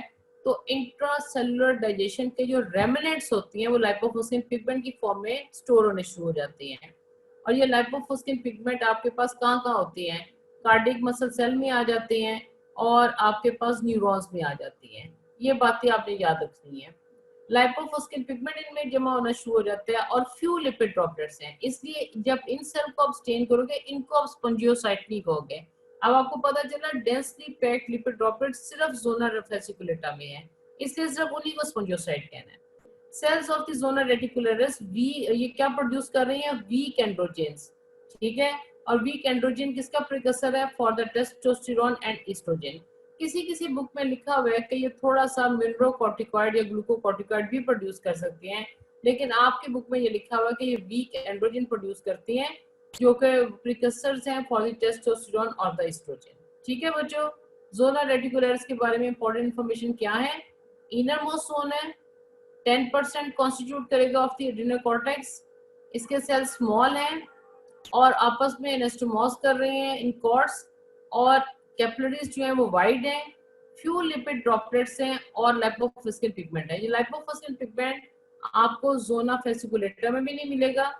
तो इंट्रासेलुलर डाइजेशन के जो रेमिनेंट्स होती हैं वो लाइपोफुस्किन पिगमेंट की फॉर्म में स्टोर होने शुरू हो जाती हैं. और ये लाइपोफुस्किन पिगमेंट आपके पास कहाँ कहाँ होती हैं? कार्डियक मसल सेल में आ जाते हैं और आपके पास न्यूरॉन्स में आ जाती हैं. ये बातें आपने याद रखनी है. लाइपोफुस्किन पिगमेंट इनमें जमा होना शुरू हो जाता है और फ्यू लिपिड ड्रॉपलेट्स हैं, इसलिए जब इन सेल को आप स्टेन करोगे इनको आप स्पॉन्जियोसाइट नहीं कहोगे. अब आपको पता चला डेंसली पैक्ड लिपिड ड्रॉपलेट सिर्फ जोना फेसिकुलेटा में है, इसलिए सिर्फ उन्हीं को स्पॉन्जियोसाइट कहना है. Cells of the zona reticularis ये क्या प्रोड्यूस कर रही हैं? Weak androgens. ठीक है, और वीक एंड्रोजन किसका प्रिकसर है? For the testosterone and estrogen. किसी किसी बुक में लिखा हुआ है कि ये थोड़ा सा मिनरोकॉर्टिकॉइड या ग्लूकोकॉर्टिकॉइड भी प्रोड्यूस कर सकती हैं, लेकिन आपकी बुक में ये लिखा हुआ है कि ये वीक एंड्रोजन प्रोड्यूस करती हैं जो कि प्रिकसर्स हैं फॉर द टेस्टोस्टेरोन और द एस्ट्रोजन. ठीक है बच्चों, जोना रेटिकुलरिस के बारे में इंपॉर्टेंट इंफॉर्मेशन क्या है? इनर मोस्ट जोन है, 10% कॉन्स्टिट्यूट करेगा ऑफ द एड्रिनल कॉर्टेक्स. इसके सेल स्मॉल हैं और आपस में एनास्टोमोस कर रहे हैं इन कॉर्ड्स, और कैपिलरीज जो है वो वाइड हैं, फ्यू लिपिड ड्रॉपलेट्स हैं और लाइपोफुस्किन पिगमेंट है. ये लाइपोफुस्किन पिगमेंट आपको जोना फेसिकुलेटा में भी नहीं मिलेगा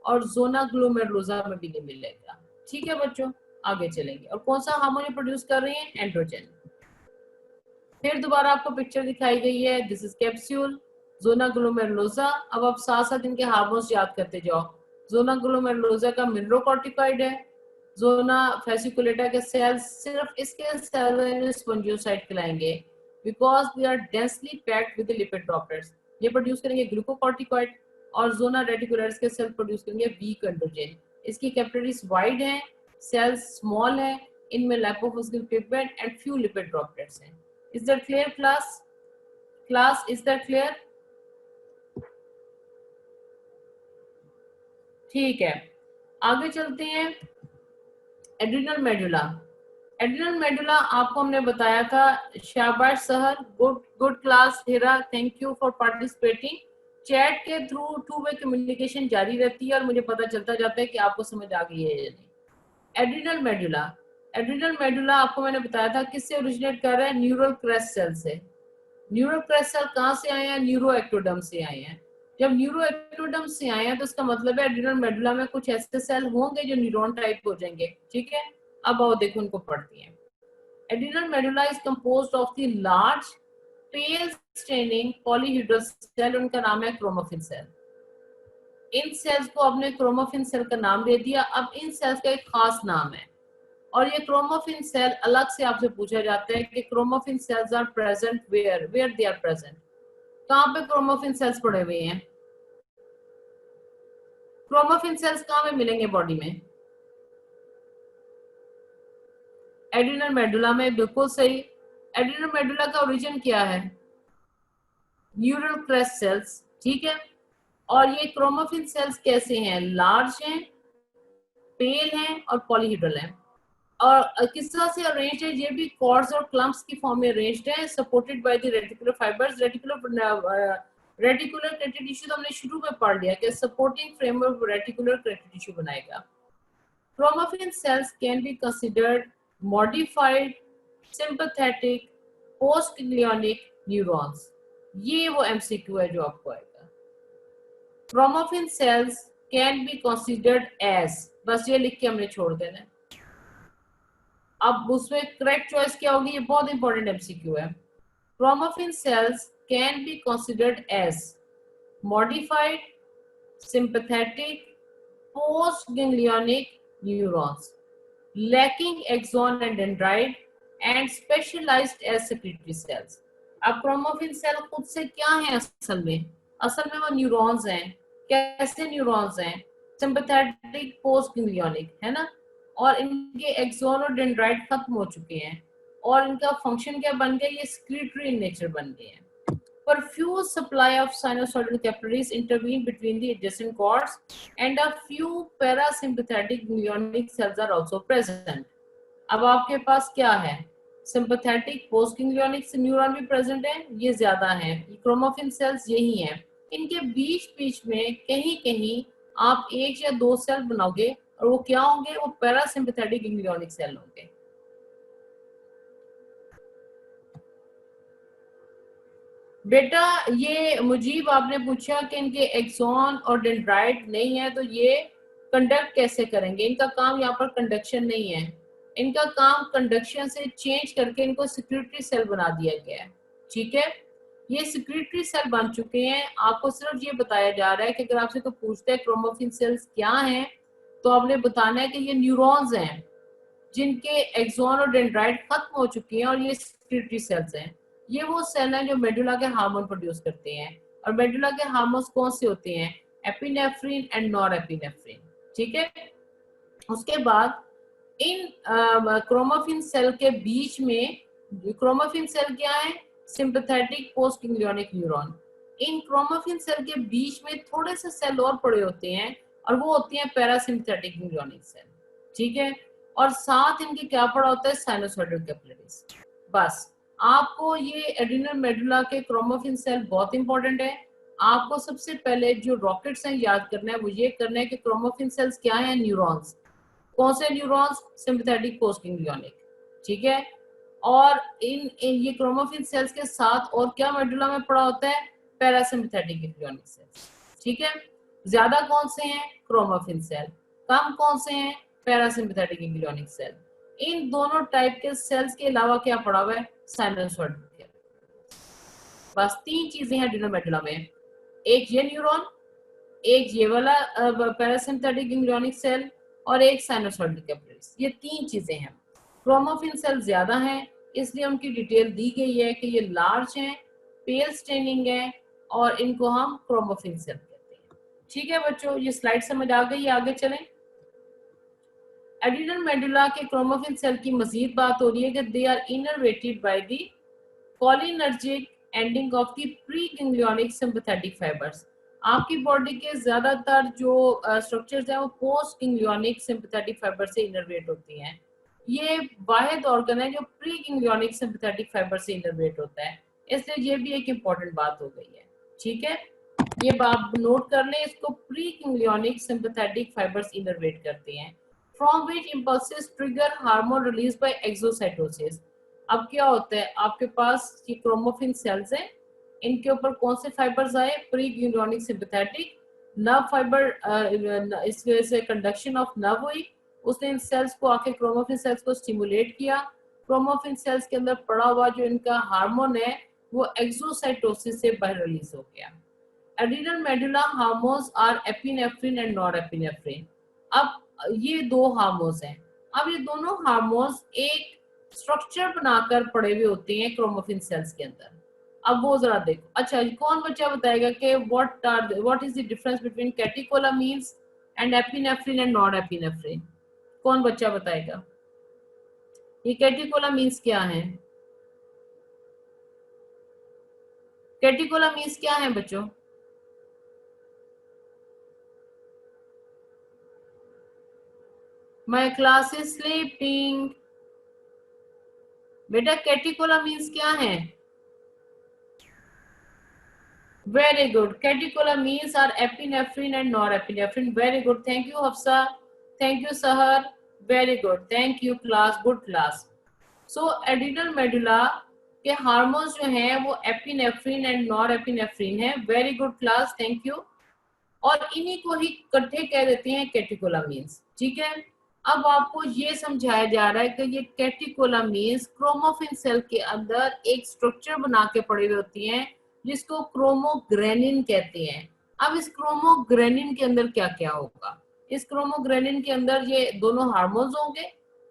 और जोना ग्लोमेरुलोसा में भी नहीं मिलेगा. ठीक है बच्चों, आगे चलेंगे. और कौन सा हार्मोन प्रोड्यूस कर रहे हैं? एंड्रोजन. फिर दोबारा आपको पिक्चर दिखाई गई है. This is capsule, zona glomerulosa. अब आप साथ साथ इनके हार्मोन्स याद करते जाओ. जोना ग्लोमेरुलोसा का मिनरोकॉर्टिकॉइड है, जोना फेसिकुलेटा के सेल्स सिर्फ इसके सेल स्पॉन्जियोसाइट कहलाएंगे because they are densely packed with lipid droplets. ये प्रोड्यूस करेंगे ग्लूकोकॉर्टिकॉइड, और जोना रेटिकुलरिस के सेल प्रोड्यूस करेंगे वीक एंड्रोजन. इसकी कैपिलरीज वाइड हैं, सेल्स स्मॉल हैं, इनमें lipofuscin pigment and few lipid droplets हैं. Is that clear class? Class, is that clear? ठीक है, आगे चलते हैं. Adrenal medulla. एड्रिनल मेडुला आपको हमने बताया था. शाबाश सहर, good class. Hera, thank you for participating. Chat के थ्रू टू वे कम्युनिकेशन जारी रहती है और मुझे पता चलता जाता है कि आपको समझ आ गई है या नहीं. Adrenal medulla. एड्रिनल मेडुला आपको मैंने बताया था किससे ओरिजिनेट कर रहा है? न्यूरल क्रेस्ट सेल से. न्यूरल क्रेस्ट सेल कहाँ से आए हैं? न्यूरो एक्टोडर्म से आए हैं. जब न्यूरो एक्टोडर्म से आए हैं तो इसका मतलब है एड्रिनल मेडुला में कुछ ऐसे सेल होंगे जो न्यूरॉन टाइप हो जाएंगे. ठीक है, अब आओ देखो उनको पढ़ती हैं. Adrenal medulla is composed of the large pale staining polyhedral cell, उनका नाम है क्रोमोफिन सेल। इन सेल्स को आपने क्रोमोफिन सेल का नाम दे दिया। अब इन सेल्स का एक खास नाम है, और ये क्रोमोफिन सेल अलग से आपसे पूछा जाता है कि chromaffin cells are present where, where they are present. कहाँ पे क्रोमोफिन सेल्स पड़े हुए हैं? क्रोमोफिन सेल्स कहाँ पे मिलेंगे बॉडी में? एड्रिनल मेडुला में, बिल्कुल सही। एड्रिनल मेडुला का ओरिजिन क्या है? न्यूरल क्रेस्ट सेल्स, ठीक है। और ये क्रोमोफिन सेल्स कैसे हैं? लार्ज हैं, पेल हैं और पॉलीहेड्रल हैं। और किस तरह से अरेंज्ड है? ये भी कॉर्ड्स और क्लम्प्स की फॉर्म में अरेंज्ड है, supported by the reticular fibres. Reticular created tissue तो हमने शुरू में पढ़ लिया कि supporting framework reticular created tissue बनाएगा। Chromaffin cells can be considered modified sympathetic postganglionic neurons। ये वो MCQ है जो आपको आएगा। Chromaffin cells can be considered as, बस ये लिख के हमने छोड़ देना है। अब उसमें करेक्ट चॉइस क्या होगी? ये बहुत इंपॉर्टेंट MCQ है। Chromaffin cells can be considered as modified sympathetic postganglionic neurons lacking axon and dendrite and specialized as secretory cells। अब क्रोमोफिन सेल खुद से क्या है असल में? असल में वो न्यूरॉन्स हैं। कैसे न्यूरॉन्स हैं? सिंपैथेटिक पोस्ट गैंग्लियोनिक, है ना। और इनके एक्सोन और डेंड्राइट खत्म हो चुके हैं, और इनका फंक्शन क्या बन गया? ये secretory इन नेचर बन गए हैं। Perfuse supply of sinusoidal capillaries intervene between the adjacent cords, and a few parasympathetic ganglionic cells are also present। अब आपके पास क्या है? सिंपैथेटिक पोस्ट गैंग्लियोनिक न्यूरॉन भी प्रेजेंट है, ये ज्यादा है। क्रोमोफिन सेल्स यही हैं। इनके बीच बीच में कहीं कहीं आप एक या दो सेल बनाओगे, और वो क्या होंगे? वो पैरासिम्पैथेटिक गैंग्लियोनिक सेल होंगे। बेटा ये मुजीब आपने पूछा कि इनके एक्सॉन और डेंड्राइट नहीं है, तो ये कंडक्ट कैसे करेंगे? इनका काम यहाँ पर कंडक्शन नहीं है, इनका काम कंडक्शन से चेंज करके इनको सिक्रेटरी सेल बना दिया गया है, ठीक है। ये सिक्रेटरी सेल बन चुके हैं। आपको सिर्फ ये बताया जा रहा है कि अगर आपसे कोई पूछता है क्रोमोफिन सेल्स क्या हैं, तो आपने बताना है कि ये न्यूरॉन्स हैं जिनके एक्सॉन और डेंड्राइट खत्म हो चुके हैं, और ये सिक्रेटरी सेल्स हैं। ये वो सेल हैं जो मेडुला के हार्मोन प्रोड्यूस करते हैं। और मेडुला के हार्मोन्स कौन से होते हैं? एपिनेफ्रिन एंड नॉर एपिनेफ्रिन, ठीक है। उसके बाद इन क्रोमोफिन सेल के बीच में, क्रोमोफिन सेल क्या है? Sympathetic post ganglionic neuron. इन क्रोमोफिन सेल के बीच में थोड़े से सेल और पड़े होते हैं, और वो होती हैं पैरासिम्पैथेटिक गैंग्लियोनिक सेल, ठीक है। और साथ इनके क्या पड़ा होता है? Sinusoidal capillaries. बस आपको ये एड्रिनल मेडुला के क्रोमोफिन सेल बहुत इंपॉर्टेंट है। आपको सबसे पहले जो रॉकेट्स हैं याद करना है, वो ये करना है कि क्रोमोफिन सेल्स क्या है? न्यूरॉन्स। कौन से न्यूरॉन्स? सिंपैथेटिक पोस्ट गैंग्लियोनिक, ठीक है। और इन ये क्रोमोफिन सेल्स के साथ और क्या मेडुला में पड़ा होता है? पैरासिम्पैथेटिक गैंग्लियोनिक सेल्स, ठीक है। ज्यादा कौन से हैं? Chromaffin cell. कम कौन से हैं? Parasympathetic ganglionic cell. इन दोनों टाइप के सेल्स के अलावा क्या पड़ा हुआ है? साइनोसॉइडल। बस तीन चीजें हैं एड्रिनल मेडुला में, एक ये न्यूरॉन, एक ये वाला पैरासिम्पैथेटिक गैंग्लियोनिक सेल, और एक साइनोसॉइडल कैपिलरीज। ये तीन चीजें हैं। क्रोमोफिन सेल ज्यादा हैं, इसलिए उनकी डिटेल दी गई है कि ये लार्ज हैं, पेल स्टेनिंग है, और इनको हम क्रोमोफिन सेल कहते हैं, ठीक है बच्चों। ये स्लाइड समझ आ गई? आगे चलें। एड्रिनल मेडुला के क्रोमोफिन सेल की मजीद बात हो रही है कि they are innervated by the cholinergic ending of the pre ganglionic sympathetic fibres. आपकी बॉडी के ज्यादातर जो स्ट्रक्चर्स हैं वो पोस्ट गैंग्लियोनिक सिंपैथेटिक फाइबर से इनर्वेट होती हैं। ये वाहिद ऑर्गन है जो प्री गैंग्लियोनिक सिंपैथेटिक फाइबर से इनर्वेट होता है, इसलिए ये भी एक इम्पॉर्टेंट बात हो गई है, ठीक है। ये बात नोट कर लें, इसको pre ganglionic sympathetic fibres innervate करते हैं, from which impulses trigger hormone release by exocytosis. अब क्या होता है? आपके पास ये क्रोमोफिन सेल्स हैं, इनके ऊपर कौन से फाइबर्स आए? Pre ganglionic sympathetic nerve fibre, इस वजह से कंडक्शन ऑफ नर्व हुई, उसने इन सेल्स को आके क्रोमोफिन सेल्स को स्टिमुलेट किया। क्रोमोफिन सेल्स के अंदर पड़ा हुआ जो इनका हार्मोन है वो एक्सोसाइटोसिस से बाहर रिलीज हो गया। Adrenal medulla hormones are epinephrine and norepinephrine. अब ये दो हार्मोन्स हैं। अब ये दोनों हार्मोन्स एक स्ट्रक्चर बनाकर पड़े हुए होते हैं क्रोमोफिन सेल्स के अंदर। अब वो जरा देखो। अच्छा, कौन बच्चा बताएगा कि what is the difference between catecholamines and epinephrine and norepinephrine? कौन बच्चा बताएगा? ये कैटेकोलामीन्स क्या है? कैटेकोलामीन्स क्या है बच्चों? My class is sleeping. बेटा कैटेकोलामीन्स क्या है? Very good, catecholamines are epinephrine and norepinephrine. Very good, thank you Hafsa, thank you Sahar, very good, thank you class, good class. So adrenal medulla के हार्मोन्स जो हैं वो एपिनेफ्रिन एंड नॉरएपिनेफ्रिन है। Very good class, thank you. और इन्हीं को ही इकट्ठे कह देते हैं कैटेकोलामीन्स। ठीक है, अब आपको ये समझाया जा रहा है कि ये कैटेकोलामीन्स क्रोमोफिन सेल के अंदर एक स्ट्रक्चर बना के पड़ी हुई होती हैं जिसको क्रोमोग्रेनिन कहते हैं। अब इस क्रोमोग्रेनिन के अंदर क्या क्या होगा? इस क्रोमोग्रेनिन के अंदर ये दोनों हार्मोन्स होंगे,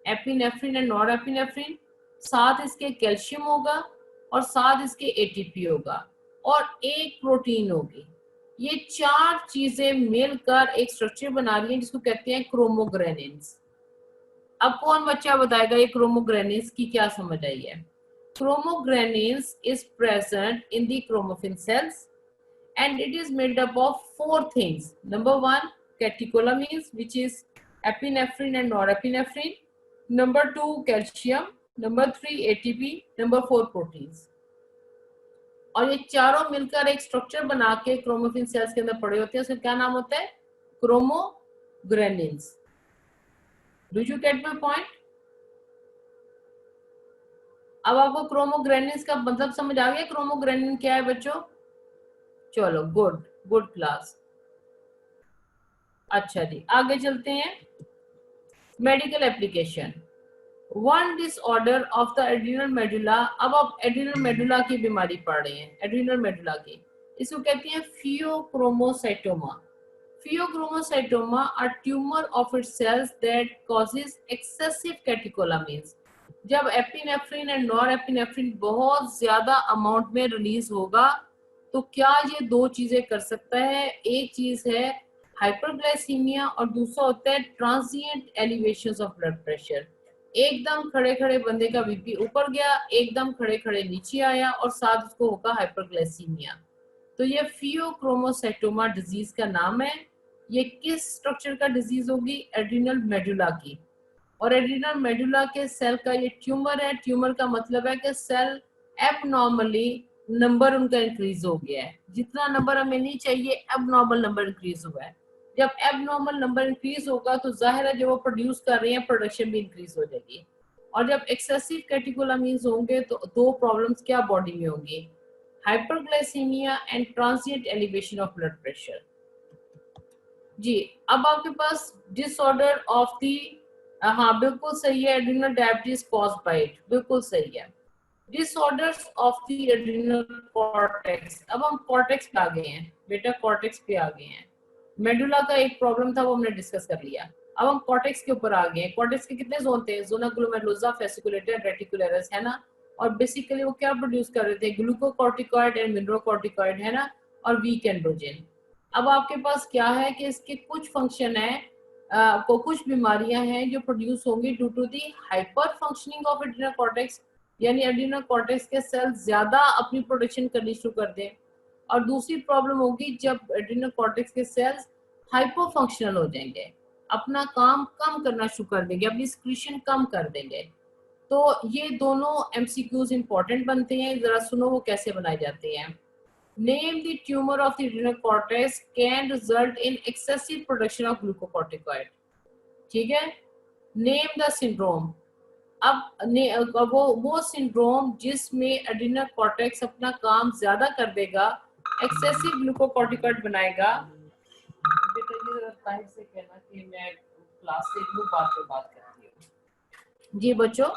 एपिनेफ्रिन एंड नॉरएपिनेफ्रिन, साथ इसके कैल्शियम होगा और साथ इसके एटीपी होगा और एक प्रोटीन होगी। ये चार चीजें मिलकर एक स्ट्रक्चर बना रही हैं जिसको कहते हैं क्रोमोग्रेनिन्स। अब कौन बच्चा बताएगा ये क्रोमोग्रेनिन्स की क्या समझ आई है? Chromogranins is present in the chromaffin cells and it is made up of four things. Number one, catecholamines, which is epinephrine and norepinephrine. Number two, calcium. Number three, ATP. Number four, proteins. और ये चारों मिलकर एक structure बना के chromaffin sales के अंदर पड़े होते हैं। उसका क्या नाम होता है? Chromogranins. Do you get my point? अब आपको क्रोमोग्रेनिन्स का मतलब समझ आ गया? क्रोमोग्रेनिन क्या है बच्चों? चलो, गुड गुड क्लास। अच्छा जी, आगे चलते हैं। Medical application. One disorder of the adrenal medulla. अब आप एड्रीनल मेडुला की बीमारी पढ़ रहे हैं, एड्रीनल मेडुला की। इसको कहते हैं pheochromocytoma. Pheochromocytoma are tumour of its cells that causes excessive catecholamines. जब एपिनेफ्रिन एंड नॉरएपिनेफ्रिन बहुत ज्यादा अमाउंट में रिलीज होगा तो क्या ये दो चीजें कर सकता है? एक चीज है हाइपरग्लाइसीमिया और दूसरा होता है transient elevations of blood pressure. एकदम खड़े खड़े बंदे का बीपी ऊपर गया, एकदम खड़े खड़े नीचे आया और साथ उसको होगा हाइपरग्लाइसीमिया। तो ये फियोक्रोमोसाइटोमा डिजीज का नाम है। ये किस स्ट्रक्चर का डिजीज होगी? एड्रीनल मेडुला की। और एड्रीनल मेडुला के सेल का ये ट्यूमर है। ट्यूमर का मतलब है कि सेल एबनॉर्मली नंबर उनका इंक्रीज हो गया है। जितना नंबर हमें नहीं चाहिए, एबनॉर्मल नंबर इंक्रीज हुआ है। जब एबनॉर्मल नंबर इंक्रीज होगा तो जाहिर है जो वो प्रोड्यूस कर रहे हैं प्रोडक्शन भी इंक्रीज हो जाएगी। और जब एक्सेसिव कैटेकोलामीन्स होंगे तो दो प्रॉब्लम्स क्या बॉडी में होंगी? Hyperglycaemia and transient elevation of blood pressure. जी, अब आपके पास डिसऑर्डर ऑफ दी, हाँ बिल्कुल सही है, adrenal diabetes caused by it, बिल्कुल सही है। Disorders of the adrenal cortex. अब हम कॉर्टेक्स पे आ गए हैं बेटा, कॉर्टेक्स पे आ गए हैं। मेडुला का एक प्रॉब्लम था वो हमने डिस्कस कर लिया। अब हम कॉर्टेक्स के ऊपर आ गए हैं। कॉर्टेक्स के कितने जोन थे? जोना ग्लोमेरुलोसा, फेसिकुलेटर, रेटिकुलरस, है ना। और बेसिकली वो क्या प्रोड्यूस कर रहे थे? ग्लूकोकॉर्टिकॉइड एंड मिनरलोकॉर्टिकॉइड, है ना, और वीक एंड्रोजन। अब आपके पास क्या है कि इसके कुछ फंक्शन है, कुछ बीमारियां हैं जो प्रोड्यूस होंगी due to the hyper functioning of adrenal cortex, यानी एड्रीनल कॉर्टेक्स के सेल ज्यादा अपनी प्रोडक्शन करनी शुरू कर दें। और दूसरी प्रॉब्लम होगी जब एड्रीनल कॉर्टेक्स के सेल्स हाइपर फंक्शनल हो जाएंगे, अपना काम कम करना शुरू कर देंगे, अपनी सिक्रीशन कम कर देंगे। तो ये दोनों एमसीक्यूज इंपॉर्टेंट बनते हैं, जरा सुनो वो कैसे बनाए जाते हैं। Name the tumor of the adrenal cortex can result in excessive production of glucocorticoid. ठीक है, नेम द सिंड्रोम। अब वो सिंड्रोम जिसमें एड्रीनल कॉर्टेक्स अपना काम ज्यादा कर देगा, एक्सेसिव ग्लूकोकॉर्टिकॉइड बनाएगा। बेटा ये जरा टाइम से कहना कि मैं क्लास से एक बात पे बात करती हूँ। जी बच्चों,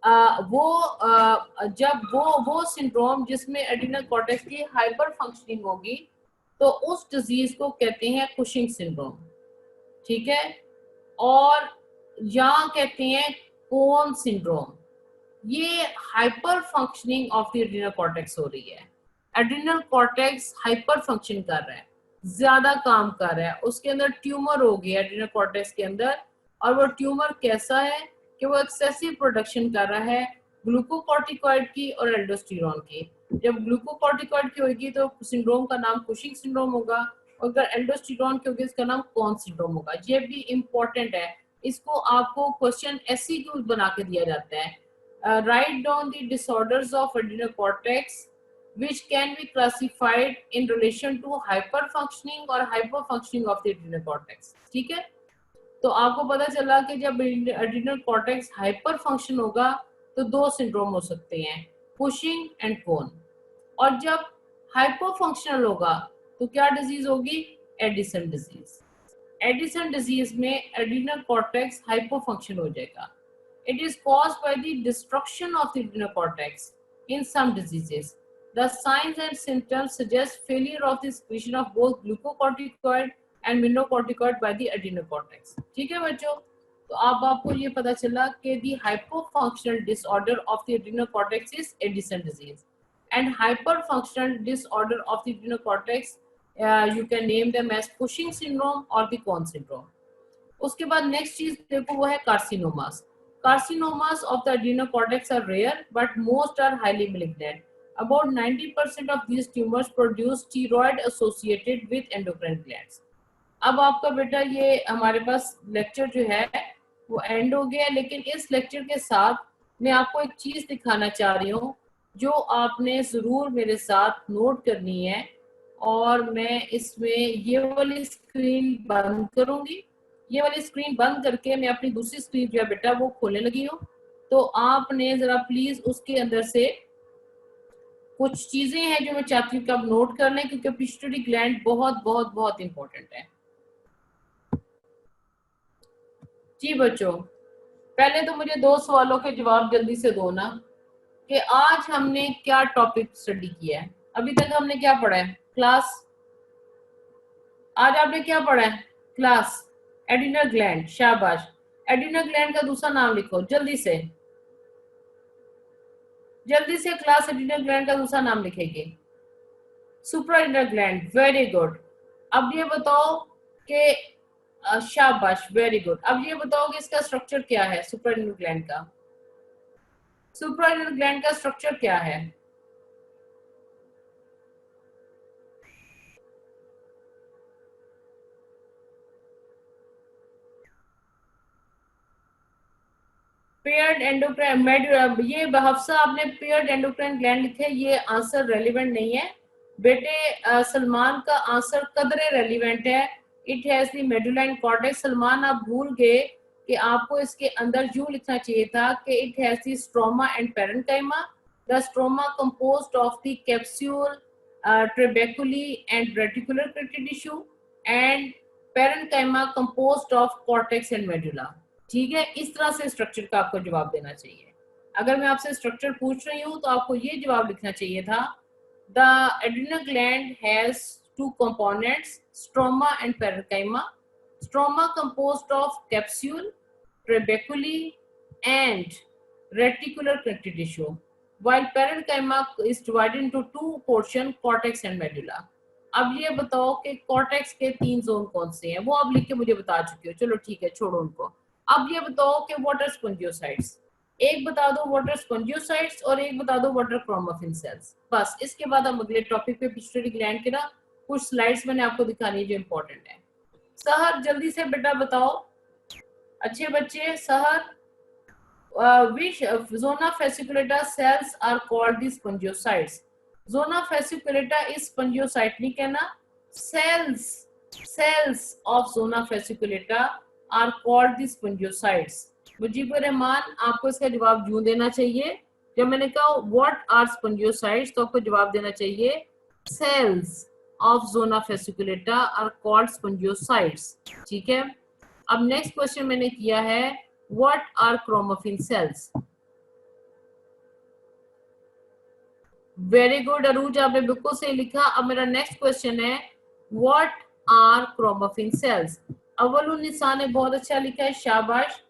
जब वो सिंड्रोम जिसमें एड्रिनल कॉर्टेक्स की हाइपर फंक्शनिंग होगी तो उस डिजीज को कहते हैं कुशिंग सिंड्रोम, ठीक है। और यहाँ कहते हैं कोन सिंड्रोम। ये hyper functioning of the adrenal cortex हो रही है। एड्रिनल कॉर्टेक्स हाइपर फंक्शन कर रहा है, ज्यादा काम कर रहा है, उसके अंदर ट्यूमर हो गया एड्रिनल कॉर्टेक्स के अंदर। और वो ट्यूमर कैसा है कि वो एक्सेसिव प्रोडक्शन कर रहा है ग्लूकोकॉर्टिकॉइड की और एल्डोस्टेरोन की। जब ग्लूकोकॉर्टिकॉइड की होगी तो सिंड्रोम का नाम कुशिंग सिंड्रोम होगा, और अगर एल्डोस्टेरोन की होगी इसका नाम कौन सिंड्रोम होगा। ये भी इंपॉर्टेंट है, इसको आपको क्वेश्चन एमसीक्यू बना के दिया जाता है। Write down the disorders of adrenal cortex which can be classified in relation to hyperfunctioning or hyperfunctioning of the adrenal cortex, ठीक है। तो आपको पता चला कि जब एड्रिनल कॉर्टेक्स हाइपर फंक्शन होगा तो दो सिंड्रोम हो सकते हैं, कुशिंग एंड कोन। और जब हाइपर फंक्शनल होगा तो क्या डिजीज होगी, एडिसन डिजीज। एडिसन डिजीज में एड्रिनल कॉर्टेक्स हाइपर फंक्शन हो जाएगा। It is caused by the destruction of the adrenal cortex in some diseases. The signs and symptoms suggest failure of the secretion of both glucocorticoid and mineralocorticoid by the adrenal cortex. ठीक है बच्चों, तो अब आपको ये पता चला कि the hypofunctional disorder of the adrenal cortex is Addison disease, and hyperfunctional disorder of the adrenal cortex you can name them as Cushing syndrome or the Cohn syndrome. उसके बाद नेक्स्ट चीज देखो वो है carcinomas. Carcinomas of the adrenal cortex are rare, but most are highly malignant. About 90% of these tumors produce steroid associated with endocrine glands. अब आपका बेटा ये हमारे पास लेक्चर जो है वो एंड हो गया, लेकिन इस लेक्चर के साथ मैं आपको एक चीज दिखाना चाह रही हूँ जो आपने जरूर मेरे साथ नोट करनी है। और मैं इसमें ये वाली स्क्रीन बंद करूंगी, ये वाली स्क्रीन बंद करके मैं अपनी दूसरी स्क्रीन जो है बेटा वो खोलने लगी हूँ। तो आपने जरा प्लीज उसके अंदर से कुछ चीजें हैं जो मैं चाहती हूँ कि आप नोट कर लें, क्योंकि पिट्यूटरी ग्लैंड बहुत बहुत बहुत इंपॉर्टेंट है। जी बच्चों, पहले तो मुझे दो सवालों के जवाब जल्दी से दो ना, कि आज हमने क्या टॉपिक स्टडी किया है। अभी तक हमने क्या पढ़ा है क्लास, आज आपने क्या पढ़ा है क्लास, एड्रिनल ग्लैंड। शाबाश, एड्रिनल ग्लैंड का दूसरा नाम लिखो जल्दी से, जल्दी से क्लास एड्रिनल ग्लैंड का दूसरा नाम लिखेगी, सुप्रा एड्रिनल ग्लैंड। Very good. अब ये बताओ कि शाबाश, वेरी गुड। अब ये बताओ कि इसका स्ट्रक्चर क्या है, सुप्रा एड्रिनल ग्लैंड का, सुप्रा एड्रिनल ग्लैंड का स्ट्रक्चर क्या है। पेयर्ड एंडोक्राइन, ये हफ्सा आपने पेयर्ड एंडोक्राइन ग्लैंड लिखे, ये आंसर रेलिवेंट नहीं है बेटे। सलमान का आंसर कदरे रेलिवेंट है। It has the medulla and cortex. Salman आप भूल गए कि आपको इसके अंदर यूं लिखना चाहिए था कि it has the stroma and parenchyma. The stroma composed of the capsule, trabeculae and reticular tissue, and parenchyma composed of cortex and medulla. ठीक है, इस तरह से स्ट्रक्चर का आपको जवाब देना चाहिए। अगर मैं आपसे स्ट्रक्चर पूछ रही हूँ तो आपको ये जवाब लिखना चाहिए था, the adrenal gland has two components, stroma and parenchyma. Stroma composed of capsule, trabeculae and reticular connective tissue, while parenchyma is divided into two portion, cortex and medulla. अब ये बताओ कि कॉर्टेक्स के 3 जोन कौन से हैं, वो आप लिख के मुझे बता चुके हो, चलो ठीक है छोड़ो उनको। अब ये बताओ कि वाटर स्पॉन्जियोसाइट्स, एक बता दो वाटर स्पॉन्जियोसाइट्स और एक बता दो वाटर क्रोमोफिन सेल्स। बस इसके बाद हम अगले टॉपिक पे पिट्यूटरी ग्लैंड के ना कुछ स्लाइड्स मैंने आपको दिखानी है जो इम्पोर्टेंट है। सहर जल्दी से बेटा बताओ, अच्छे बच्चे। सहर, which zona fasciculata cells are called the spongiocytes? Zona fasciculata is spongiocyte नहीं कहना, cells of zona fasciculata are called the spongiocytes. Mujibur Rahman, आपको इसका जवाब यूं देना चाहिए, जब मैंने कहा what are spongiocytes तो आपको जवाब देना चाहिए cells of zona fasciculata are called spongiocytes। ठीक है, अब नेक्स्ट क्वेश्चन मैंने किया है what are chromaffin cells? Very good Arooj, आपने बिल्कुल सही लिखा। अब मेरा नेक्स्ट क्वेश्चन है, व्हाट आर क्रोमोफिन सेल्स? अव्वल निसा ने बहुत अच्छा लिखा है, शाबाश।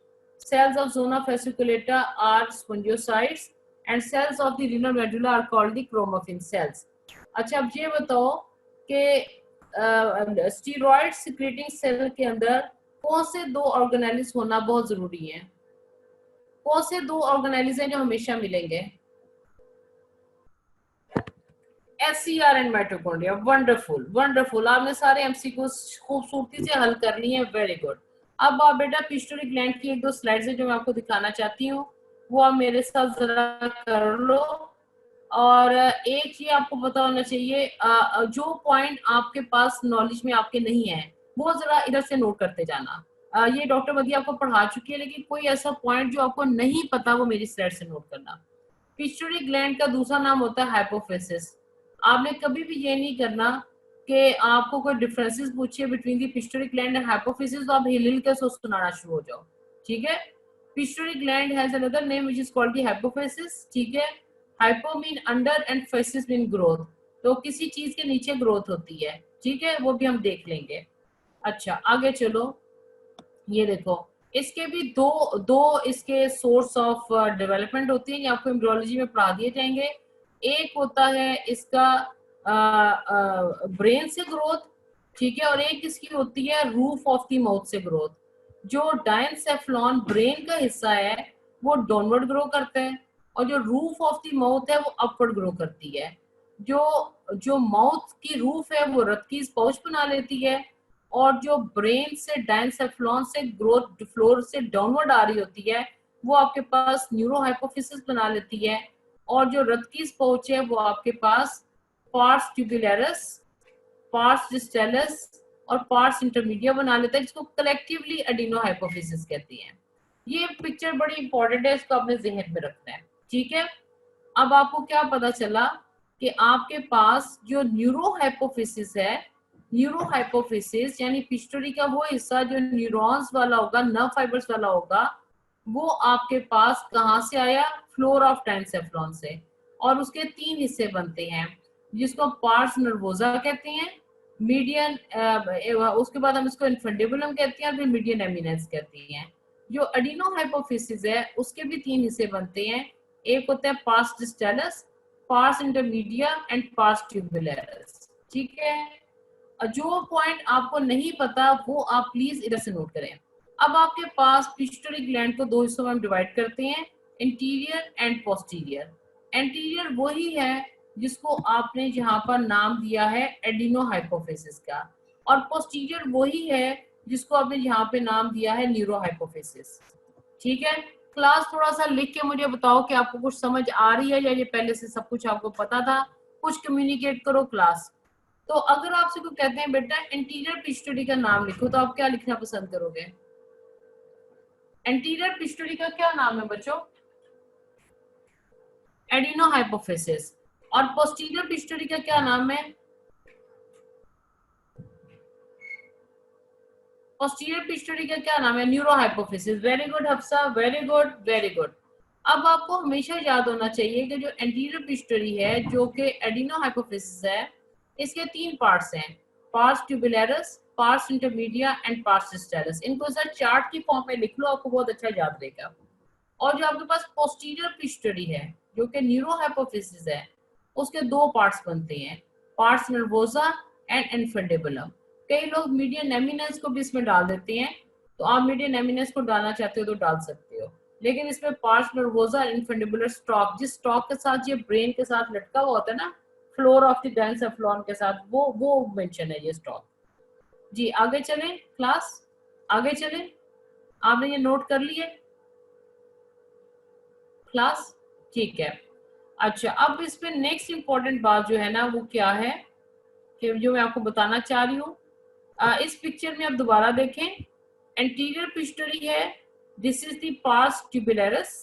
Cells of zona fasciculata are spongiocytes and cells of the renal medulla are called the chromaffin cells. अच्छा, अब ये बताओ कि स्टीरॉइड सिक्रेटिंग सेल के अंदर कौन से दो ऑर्गेनेल्स होना बहुत जरूरी है? कौन से दो ऑर्गेनेल्स हैं जो हमेशा मिलेंगे? SCR and mitochondria. Wonderful wonderful, आपने सारे एमसीक्यू खूबसूरती से हल कर लिए हैं, वेरी गुड। अब आप बेटा पिट्यूटरी ग्लैंड की एक दो स्लाइड्स है जो मैं आपको दिखाना चाहती हूँ, वो आप मेरे साथ जरा कर लो। और एक चीज आपको पता होना चाहिए, जो पॉइंट आपके पास नॉलेज में आपके नहीं है वो जरा इधर से नोट करते जाना। ये डॉक्टर मदिया आपको पढ़ा चुकी है, लेकिन कोई ऐसा पॉइंट जो आपको नहीं पता वो मेरी स्लाइड से नोट करना। पिट्यूटरी ग्लैंड का दूसरा नाम होता है हाइपोफिसिस। आपने कभी भी ये नहीं करना कि आपको कोई डिफरेंसेस पूछे between the pituitary gland and hypophysis तो आप हिल हिल के उसको सुनाना शुरू हो जाओ, ठीक है? Pituitary gland has another name which is called the hypophysis, ठीक है? Hypo mean under and faces mean growth, तो किसी चीज के नीचे ग्रोथ होती है, ठीक है? वो भी हम देख लेंगे। अच्छा, आगे चलो। ये देखो, इसके भी दो दो इसके सोर्स ऑफ डेवलपमेंट होती है, ये आपको एम्ब्रियोलॉजी में पढ़ा दिए जाएंगे। एक होता है इसका ब्रेन से ग्रोथ, ठीक है? और एक इसकी होती है रूफ ऑफ द माउथ से ग्रोथ। जो डायनसेफ्लॉन ब्रेन का हिस्सा है वो डाउनवर्ड ग्रो करता है, और जो रूफ ऑफ द माउथ है वो अपवर्ड ग्रो करती है। जो जो माउथ की रूफ है वो रक्त की पाउच बना लेती है, और जो ब्रेन से डायनसेफ्लॉन से ग्रोथ फ्लोर से डाउनवर्ड आ रही होती है वो आपके पास न्यूरोहाइपोफिसिस बना लेती है। और जो रक्त की पाउच है वो आपके पास पार्स ट्यूबुलरिस, पार्स डिस्टेलस और पार्स इंटरमीडिया बना लेता है, जिसको कलेक्टिवली एडिनोहाइपोफिसिस कहते हैं। ये पिक्चर बड़ी इंपॉर्टेंट है, इसको अपने जहन में रखना है, ठीक है? अब आपको क्या पता चला कि आपके पास जो न्यूरोहाइपोफिसिस है, न्यूरोहाइपोफिसिस यानी पिट्यूटरी का वो हिस्सा जो न्यूरॉन्स वाला होगा, नर्व फाइबर्स वाला होगा, वो आपके पास कहाँ से आया? फ्लोर ऑफ डायनसेफ्लॉन से। और उसके तीन हिस्से बनते हैं जिसको पार्स नर्वोजा कहते हैं, मीडियन, उसके बाद हम इसको इन्फेंडिबुलम कहते हैं, और फिर मीडियन एमिनेंस कहते हैं। जो एडिनोहाइपोफिसिस है उसके भी तीन हिस्से बनते हैं, एक होता है pars distalis, pars intermedia and pars tubularis, ठीक है? जो पॉइंट आपको नहीं पता वो आप प्लीज इधर से नोट करें। अब आपके पास पिट्यूटरी ग्लैंड को दो हिस्सों में हम डिवाइड करते हैं, इंटीरियर एंड पोस्टीरियर। एंटीरियर वही है जिसको आपने यहाँ पर नाम दिया है एडिनोहाइपोफिसिस का, और पोस्टीरियर वही है जिसको आपने यहाँ पे नाम दिया है न्यूरोहाइपोफिसिस, ठीक है? क्लास थोड़ा सा लिख के मुझे बताओ कि आपको कुछ समझ आ रही है या ये पहले से सब कुछ आपको पता था? कुछ कम्युनिकेट करो क्लास। तो अगर आपसे कोई कहते हैं बेटा एंटीरियर पिट्यूटरी का नाम लिखो, तो आप क्या लिखना पसंद करोगे? एंटीरियर पिट्यूटरी का क्या नाम है बच्चों? एडिनोहाइपोफिसिस। और पोस्टीरियर पिट्यूटरी का क्या नाम है? पोस्टीरियर पिट्यूटरी का क्या नाम है? Neurohypophysis. Very good Hafsa, very good very good. अब आपको हमेशा याद होना चाहिए कि जो एंटीरियर पिट्यूटरी है जो कि एडिनोहाइपोफिसिस है, इसके तीन पार्ट्स हैं, pars tubularis, pars intermedia and pars distalis. इनको सर चार्ट की फॉर्म में लिख लो, आपको बहुत अच्छा याद रहेगा। और जो आपके पास पोस्टीरियर पिट्यूटरी है जो कि न्यूरोहाइपोफिसिस है, उसके दो पार्ट्स बनते हैं, पार्स नर्वोसा एंड इन्फेंडिबुलम। कई लोग मीडियन एमिनेंस को भी इसमें डाल देते हैं, तो आप मीडियन एमिनेंस को डालना चाहते हो तो डाल सकते हो, लेकिन इसमें पार्स नर्वोसा इन्फेंडिबुलर स्टॉक, जिस स्टॉक के साथ ये ब्रेन के साथ लटका हुआ होता है ना, फ्लोर ऑफ द डायनसेफ्लॉन के साथ, वो मेंशन है ये स्टॉक। जी आगे चलें क्लास, आगे चलें। आपने ये नोट कर लिए क्लास? ठीक है। अच्छा, अब इस पे नेक्स्ट इंपॉर्टेंट बात जो है ना वो क्या है कि जो मैं आपको बताना चाह रही हूँ, इस पिक्चर में आप दोबारा देखें, एंटीरियर पिट्यूटरी है, this is the pars tubularis,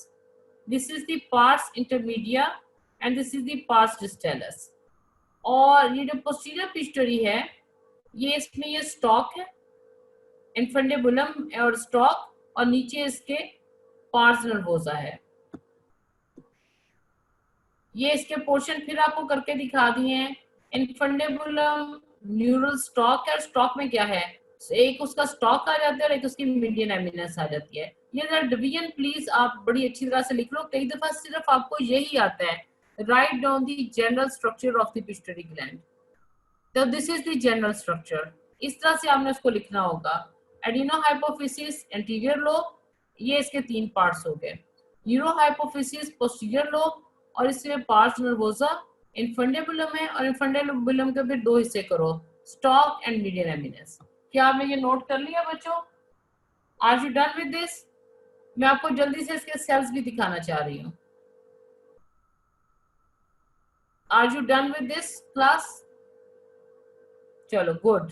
this is the pars intermedia and this is the pars distalis. और ये जो पोस्टीरियर पिट्यूटरी है, ये इसमें ये स्टॉक है, इन्फेंडिबुलम और स्टॉक, और नीचे इसके पार्स नर्वोसा है। ये इसके पोर्शन फिर आपको करके दिखा दिए हैं। इनफंडेबुलम, न्यूरल स्टॉक है, स्टॉक में क्या है, एक उसका स्टॉक आ जाता है और एक उसकी मीडियन एमिनेंस आ जाती है। ये जरा डिवीजन प्लीज आप बड़ी अच्छी तरह से लिख लो, कई दफा सिर्फ आपको यही आता है, write down the general structure of the pituitary gland. तो this is the general structure, इस तरह से आपने उसको लिखना होगा। एडिनो हाइपोफिसिस एंटीरियर लोब, ये इसके 3 पार्ट्स हो गए। यूरो हाइपोफिसिस पोस्टीरियर लोब, और इसमें पार्स नर्वोसा, इनफंडेबुलम है, और इनफंडेबुलम के फिर 2 हिस्से करो, स्टॉक एंड मीडियन एमिनेंस। क्या आपने ये नोट कर लिया बच्चों? Are you done with this? मैं आपको जल्दी से इसके सेल्स भी दिखाना चाह रही हूँ। Are you done with this class? चलो गुड।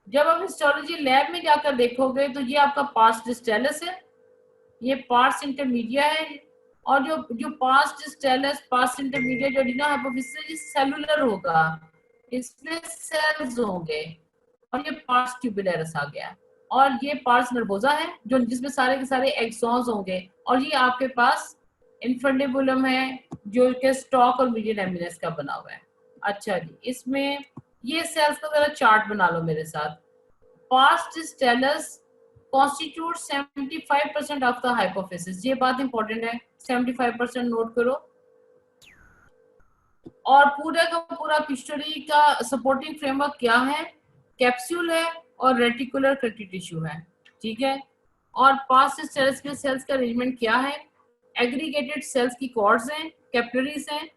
जब आप हिस्टोलॉजी लैब में जाकर देखोगे तो ये आपका पार्स डिस्टेलस है, ये पार्स इंटरमीडिया है, और जो पार्स डिस्टेलस, पार्स इंटरमीडिया, जो एडिनो हाइपोफिसिस, ये सेलुलर होगा, इसमें सेल्स होंगे, और ये पार्स ट्यूबुलरिस आ गया, और ये पार्स नर्वोसा है जो जिसमें सारे के सारे एक्सॉन्स होंगे, और ये आपके पास इनफंडेबुलम है जो कि स्टॉक और मीडियन एमिनेंस का बना हुआ है। अच्छा जी, इसमें ये सेल्स का जरा चार्ट बना लो मेरे साथ। Pars distalis constitutes 75% of the hypophysis, ये बात इंपॉर्टेंट है, 75% नोट करो। और पूरे का पूरा पिट्यूटरी का सपोर्टिंग फ्रेमवर्क क्या है, कैप्सूल है और रेटिकुलर कटी टिश्यू है, ठीक है। और पार्स डिस्टेलस के सेल्स का अरेंजमेंट क्या है, एग्रीगेटेड सेल्स की कॉर्ड्स हैं, कैपिलरीज हैं,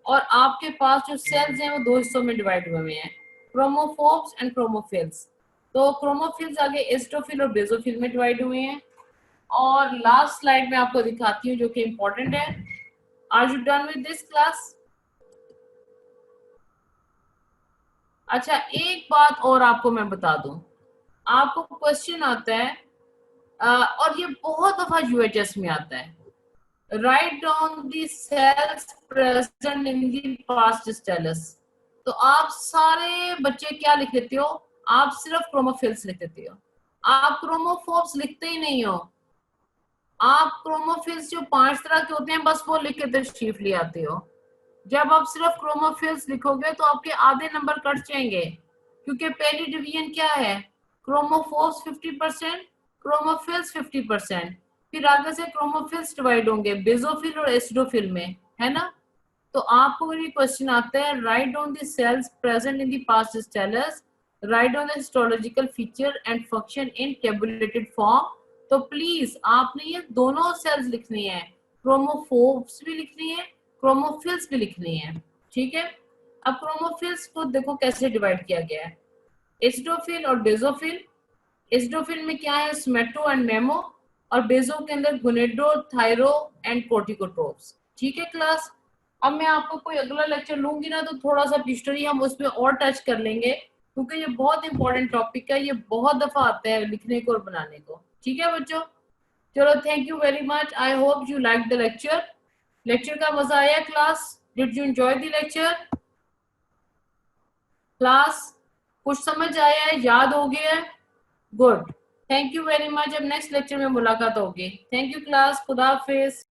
और आपके पास जो सेल्स हैं वो 2 हिस्सों में डिवाइड हुए हैं, क्रोमोफोर्स एंड क्रोमोफिल्स। तो क्रोमोफिल्स आगे एस्ट्रोफिल और बेसोफिल में डिवाइड हुए हैं। और लास्ट स्लाइड में आपको दिखाती हूँ जो कि इम्पोर्टेंट है। Are you done with this class? अच्छा, एक बात और आपको मैं बता दूं, आपको क्वेश्चन आता है और ये बहुत दफा यूएचएस में आता है, write down the cells present in the पास्ट डिस्टेलस। तो आप सारे बच्चे क्या लिख लेते हो, आप सिर्फ क्रोमोफिल्स लिख देते हो, आप क्रोमोफोर्स लिखते ही नहीं हो। आप क्रोमोफिल्स जो 5 तरह के होते हैं बस वो लिख के तशरीफ ले आते हो। जब आप सिर्फ क्रोमोफिल्स लिखोगे तो आपके आधे नंबर कट जाएंगे, क्योंकि पहली डिवीजन क्या है, क्रोमोफोर्स 50%, क्रोमोफिल्स 50%, फिर आगे से क्रोमोफिल्स डिवाइड होंगे बेसोफिल और एसिडोफिल में, है ना। तो आपको ये क्वेश्चन आता है, write down the cells present in the पास्ट distalis, write down the histological feature and function in tabulated form. तो प्लीज आपने ये दोनों सेल्स लिखनी है, क्रोमोफोर्स भी लिखनी है, क्रोमोफिल्स भी लिखनी है, ठीक है। अब क्रोमोफिल्स को देखो कैसे डिवाइड किया गया है, एसिडोफिल और बेसोफिल। एसिडोफिल में क्या है, स्मेटो एंड मेमो, और बेसो के अंदर गुनेडो, थायरो एंड कोर्टिकोट्रोप्स, ठीक है क्लास। अब मैं आपको कोई अगला लेक्चर लूंगी ना तो थोड़ा सा हिस्ट्री हम उसमें और टच कर लेंगे, क्योंकि ये बहुत इंपॉर्टेंट टॉपिक है, ये बहुत दफा आता है लिखने को और बनाने को, ठीक है बच्चों। चलो, thank you very much, I hope you like the lecture. Lecture का मजा आया class? Did you enjoy the lecture class? कुछ समझ आया है, याद हो गया है? Good, thank you very much. अब नेक्स्ट लेक्चर में मुलाकात होगी। थैंक यू क्लास, खुदा हाफिज।